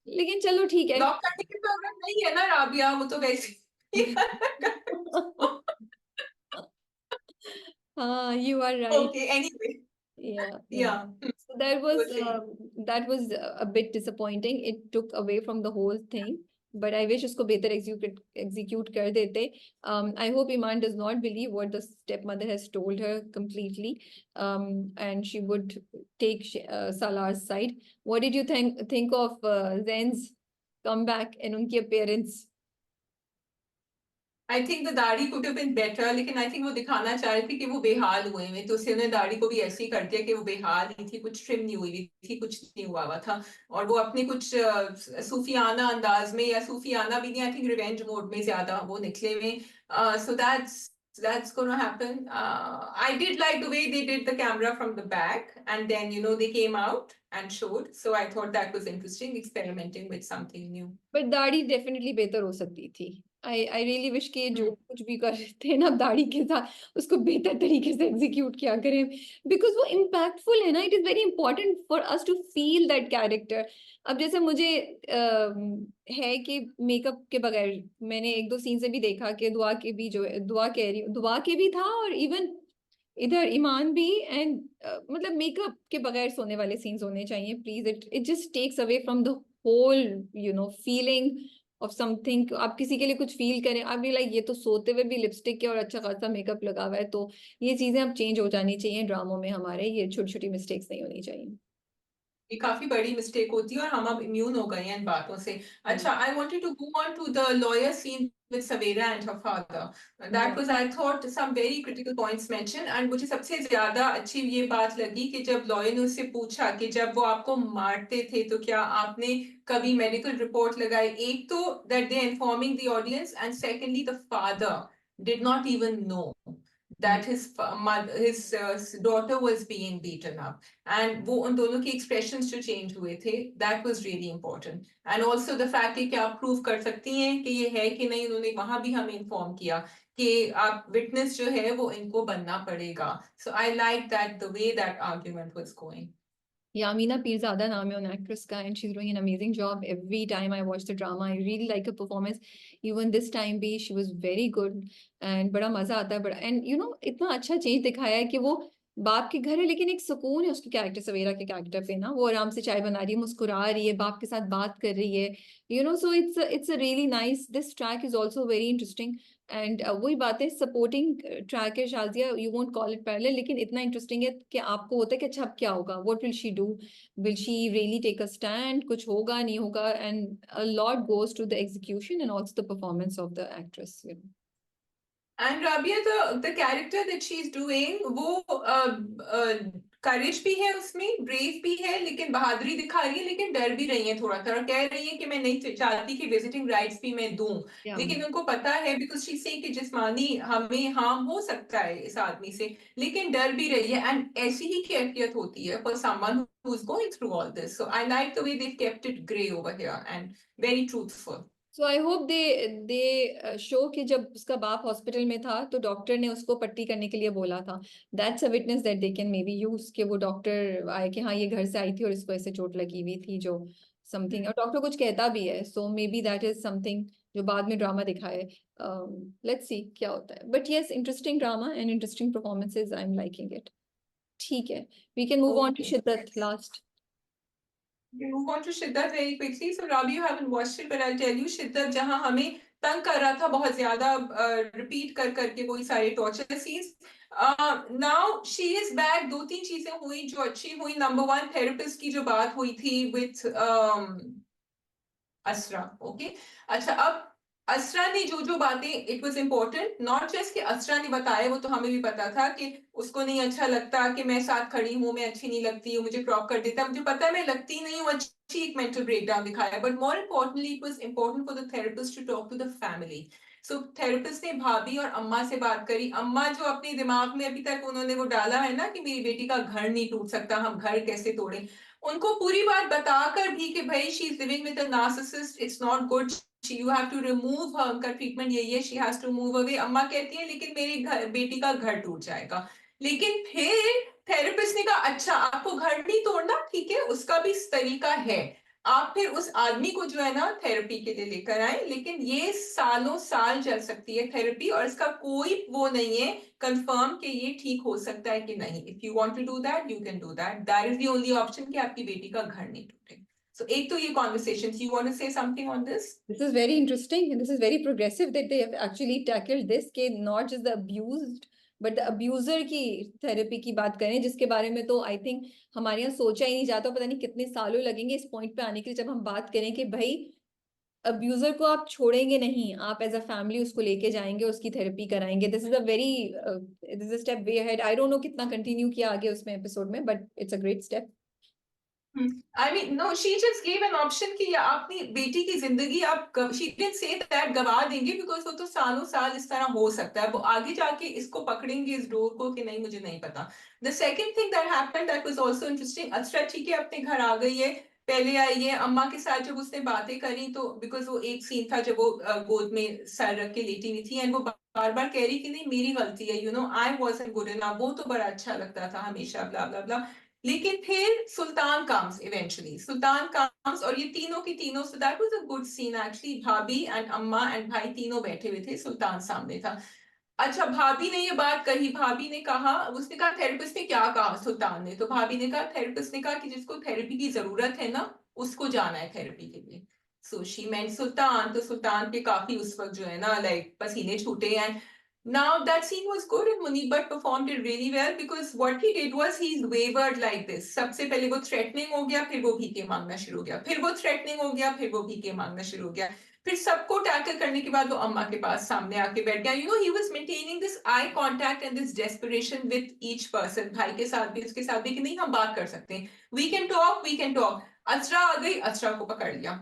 लेकिन चलो ठीक है। लॉक करने की जरूरत नहीं है ना राबिया, वो तो वैसे ही हाँ, you are right. Okay, anyway, Yeah, yeah. या So that was a bit disappointing. It took away from the whole thing. But I wish उसको बेहतर execute कर देते. I hope Iman does not believe what the stepmother has told her completely. And she would take Salar's side. What did you think of Zen's comeback and उनकी appearance? आई थिंक द दाढ़ी कुड हैव बीन बेटर, लेकिन आई थिंक वो दिखाना चाह रही थी कि वो बेहाल हुए हैं, तो उसने दाढ़ी को भी ऐसे ही कर दिया कि वो बेहाल ही थी, कुछ ट्रिम नहीं हुई हुई थी, कुछ नहीं हुआ हुआ था। और वो अपने कुछ सूफियाना अंदाज में, या सूफियाना भी नहीं, आई थिंक रिवेंज मोड में ज्यादा वो निकले हुए। सो that's gonna happen. I did like the way they did the camera from the back, and then they came out and showed. So I thought that was interesting, experimenting with something new. But दाढ़ी डेफिनेटली बेहतर हो सकती थी। आई रियली विश कि जो Hmm. कुछ भी कर रहे थे ना दाढ़ी के साथ उसको बेहतर तरीके से एग्जीक्यूट किया करें, बिकॉज वो इम्पैक्टफुल है ना। It is very important for us to feel that character. अब जैसे मुझे है कि मेकअप के बगैर मैंने एक दो सीन से भी देखा कि दुआ के भी जो दुआ कह रही दुआ के भी था, और इवन इधर ईमान भी। एंड मतलब मेकअप के बगैर सोने वाले सीन्स होने चाहिए please. It just takes away from the whole feeling of something. आप किसी के लिए कुछ फील करें, आप भी लाइक ये तो सोते हुए भी लिपस्टिक के और अच्छा खासा मेकअप लगा हुआ है, तो ये चीजें अब चेंज हो जानी चाहिए ड्रामों में हमारे। ये छोटी छोटी मिस्टेक्स नहीं होनी चाहिए। ये काफी बड़ी मिस्टेक होती है, और हम अब इम्यून हो गए हैं इन बातों से। अच्छा, I wanted to go on to the lawyer scene with Savera and her father. या That was, I thought, some very critical points mentioned, and मुझे सबसे ज्यादा अच्छी ये बात लगी कि जब लॉयर ने उससे पूछा कि जब वो आपको मारते थे तो क्या आपने कभी मेडिकल रिपोर्ट लगाई, एक तो that they informing the audience, and secondly the father did not even know that his daughter was being beaten up, and वो उन दोनों की expressions जो change हुए थे, that was really important. And also the fact कि आप prove कर सकती हैं कि ये है कि नहीं, उन्होंने वहां भी हमें inform किया कि आप witness जो है वो इनको बनना पड़ेगा. So I like that the way that argument was going. Yamina Pirzada नाम है उन एक्ट्रेस का, and she's doing an amazing job every time I watch the drama. I really like her performance. Even this time भी she was very good, and बड़ा मजा आता है बड़ा। and इतना अच्छा चेंज दिखाया है कि वो बाप के घर है लेकिन एक सुकून है उसके कैरेक्टर, सवेरा के कैरेक्टर पे ना। वो आराम से चाय बना रही है, मुस्कुरा रही है, बाप के साथ बात कर रही है। So it's a really nice, this track is also very interesting. And वही बात है, सपोर्टिंग ट्रैक है Shazia, you won't call it parallel, लेकिन इतना इंटरेस्टिंग है कि आपको होता है कि अच्छा अब क्या होगा, what will she do, will she really take a stand, कुछ होगा नहीं होगा। And a lot goes to the execution and also the performance of the actress. And Rabia, the character that she's doing, वो करेज भी है उसमें, ब्रेव भी है, लेकिन बहादुरी दिखा रही है, लेकिन डर भी रही है थोड़ा थोड़ा, कह रही है कि मैं नहीं चाहती कि विजिटिंग राइट्स भी मैं दूं, Yeah. लेकिन उनको पता है बिकॉज शी से कि जिस्मानी हमें हार्म हो सकता है इस आदमी से, लेकिन डर भी रही है। एंड ऐसी ही कैफियत होती है for someone who is going through all this. So I like the way they kept it grey over here and very truthful. So I hope they show कि जब उसका बाप हॉस्पिटल में था तो डॉक्टर ने उसको पट्टी करने के लिए बोला था। That's a witness that they can may be use, कि वो डॉक्टर आए कि हाँ ये घर से आई थी और इसको ऐसे चोट लगी हुई थी जो समथिंग, और डॉक्टर कुछ कहता भी है। So maybe that is something जो बाद में ड्रामा दिखाए। लेट्स सी क्या होता है। But yes, interesting drama and interesting performances, I am liking it. ठीक है, we can move on to okay, Shiddat last. we move on to Shiddat very quickly. So Rabi, you haven't watched it, but I'll tell you, Shiddat जहां हमें तंग कर रहा था बहुत ज्यादा, रिपीट कर करके कोई सारे torture scenes, now she is back. दो तीन चीजें हुई जो अच्छी हुई। नंबर वन, थेरेपिस्ट की जो बात हुई थी विथ असरा, ओके। अच्छा, अब असरा ने जो जो बातें, it was important, not just कि असरा ने बताया, वो तो हमें भी पता था कि उसको नहीं अच्छा लगता कि मैं साथ खड़ी हूँ, मैं अच्छी नहीं लगती हूँ, मुझे ड्रॉप कर देता, मुझे पता है मैं लगती नहीं हूँ अच्छी, एक मेंटल ब्रेकडाउन दिखाया। But more importantly, it was important for the therapist to talk to the family. So therapist ने भाभी और अम्मा से बात करी। अम्मा जो अपने दिमाग में अभी तक उन्होंने वो डाला है ना कि मेरी बेटी का घर नहीं टूट सकता, हम घर कैसे तोड़ें, उनको पूरी बात बताकर भी कि भाई she is living with a narcissist, it's not good, you have to remove her, उनका ट्रीटमेंट यही है, she has to move away. अम्मा कहती है लेकिन मेरी बेटी का घर टूट जाएगा। लेकिन फिर थेरेपिस्ट ने कहा अच्छा आपको घर नहीं तोड़ना, ठीक है, उसका भी तरीका है, आप फिर उस आदमी को जो है ना थेरेपी के लिए लेकर आए, लेकिन ये सालों साल चल सकती है थेरेपी, और इसका कोई वो नहीं है कंफर्म कि ये ठीक हो सकता है कि नहीं। If you want to do that you can do that, that is the only option कि आपकी बेटी का घर नहीं टूटे। सो एक तो ये conversation, you want to say something on this? This is very interesting and this is very progressive that they have actually tackled this, कि not just the abused but the abuser की थेरेपी की बात करें, जिसके बारे में तो आई थिंक हमारे यहाँ सोचा ही नहीं जाता, पता नहीं कितने सालों लगेंगे इस पॉइंट पे आने के लिए, जब हम बात करें कि भाई अब्यूजर को आप छोड़ेंगे नहीं, आप एज अ फैमिली उसको लेके जाएंगे, उसकी थेरेपी कराएंगे। This is a very this is a step way ahead. I don't know कितना कंटिन्यू किया आगे उसमें एपिसोड में, but it's a great step. I mean, no, she just gave an option कि या अपनी बेटी की जिंदगी आप she didn't say that गवा देंगे, because वो तो सालों साल इस तरह हो सकता है, वो आगे जाके इसको पकड़ेंगे इस डोर को कि नहीं, मुझे नहीं पता। The second thing that happened that was also interesting, अच्छा ठीक है अपने घर आ गई है, पहले आई है अम्मा के साथ, जब उसने बातें करी तो बिकॉज वो एक सीन था जब वो गोद में सर रख के लेटी हुई थी, एंड वो बार बार कह रही कि नहीं मेरी गलती है, you know I wasn't good enough, वो तो बड़ा अच्छा लगता था हमेशा, ब्ला ब्ला ब्ला। लेकिन फिर Sultan comes, eventually Sultan comes, और ये तीनों की तीनों, so that was a good scene actually, भाभी एंड अम्मा एंड भाई तीनों बैठे हुए थे, सुल्तान सामने था। अच्छा भाभी ने ये बात कही, भाभी ने कहा, उसने कहा थेरेपिस्ट ने क्या कहा सुल्तान ने, तो भाभी ने कहा, थेरेपिस्ट ने कहा कि जिसको थेरेपी की जरूरत है ना उसको जाना है थेरेपी के लिए। सो शी मेंट सुल्तान, तो सुल्तान पे काफी उस वक्त जो है ना लाइक पसीने छूटे। And now that scene was good and Munib Bhatt performed it really well, because what he did was he wavered like this. सबसे पहले वो threatening हो गया, फिर वो भीखे मांगना शुरू हो गया, फिर वो threatening हो गया, फिर वो भीखे मांगना शुरू हो गया, फिर सबको टैकल करने के बाद वो अम्मा के पास सामने आके बैठ गया। You know, he was maintaining this eye contact and this desperation with each person, भाई के साथ भी उसके साथ भी, कि नहीं हम बात कर सकते हैं, we can talk, we can talk। अचरा आ गई, अचरा को पकड़ लिया।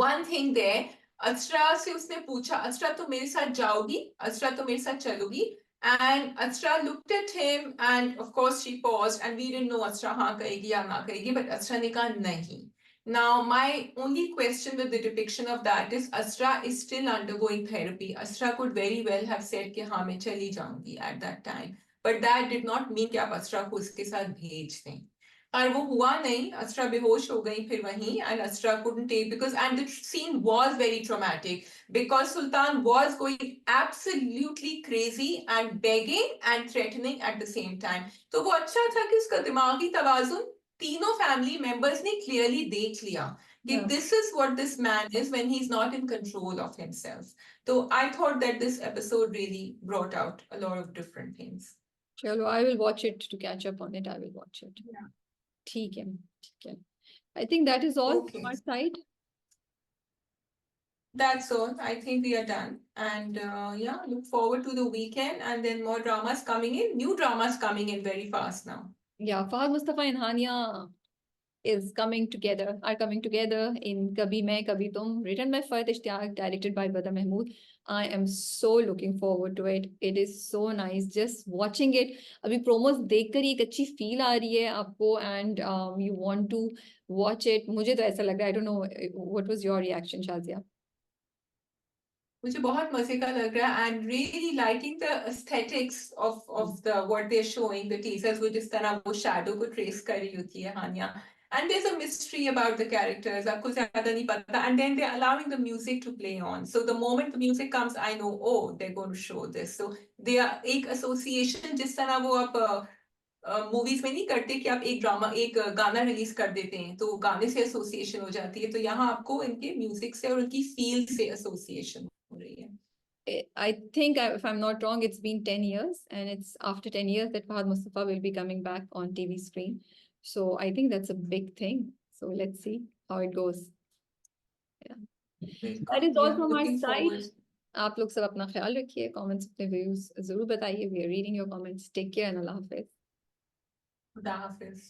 One thing there, अचरा से उसने पूछा, अचरा तो मेरे साथ जाओगी, अचरा तो मेरे साथ चलोगी, and अचरा looked at him and of course she paused and we didn't know अचरा हाँ कहेगी या ना कहेगी, but अचरा ने कहा नहीं। Now my only question with the depiction of that is Asra is still undergoing therapy. Asra could very well have said कि हाँ मैं चली जाऊंगी at that time, but that did not mean कि आप अस्रा को उसके साथ भेज दें। और वो हुआ नहीं, अस्रा बेहोश हो गई फिर वहीं, and Asra couldn't take, because and the scene was very traumatic because Sultan was going absolutely crazy and begging and threatening at the same time। तो वो अच्छा था कि उसका दिमागी तवाजुन तीनों फैमिली मेंबर्स ने क्लियरली देख लिया कि this is what this man is when he is not in control of himself. तो I thought that this episode really brought out a lot of different things. चलो, I will watch it to catch up on it, I will watch it. ठीक है, ठीक है। I think that is all from our side. That's all. I think we are done. And yeah, look forward to the weekend and then more dramas coming in. New dramas coming in very fast now. Yeah, Fahad Mustafa and Hania is coming together, are coming together in Kabhi Main Kabhi Tum, written by Fahad Ishtiyaq, directed by Badr Mahmood. I am so looking forward to it. It is so nice just watching it. अभी promos देखकर ही एक अच्छी feel आ रही है आपको, and you want to watch it. मुझे तो ऐसा लग रहा है, I don't know what was your reaction, Shazia? मुझे बहुत मजे का लग रहा है and really liking the aesthetics of the what they are showing the teasers, वो जिस तरह वो शैडो को ट्रेस कर रही होती है हानिया, and there's a mystery about the characters, आपको ज्यादा नहीं पता, and then they're allowing the music to play on, so the moment the music comes I know, oh they're going to show this, so they are एक association, जिस तरह वो आप मूवीज में नहीं करते कि आप एक ड्रामा एक गाना रिलीज कर देते हैं तो गाने से एसोसिएशन हो जाती है, तो यहाँ आपको इनके म्यूजिक से और उनकी फील से एसोसिएशन हो रही है। I think, if I'm not wrong, it's been 10 years, and it's after 10 years that Fahad Mustafa will be coming back on TV screen. So I think that's a big thing. So let's see how it goes. Yeah. That is all from our looking side. Forward. आप लोग सब अपना ख्याल रखिए, comments अपने views जरूर बताइए. We are reading your comments. Take care and Allah Hafiz. खुदा हाफिज।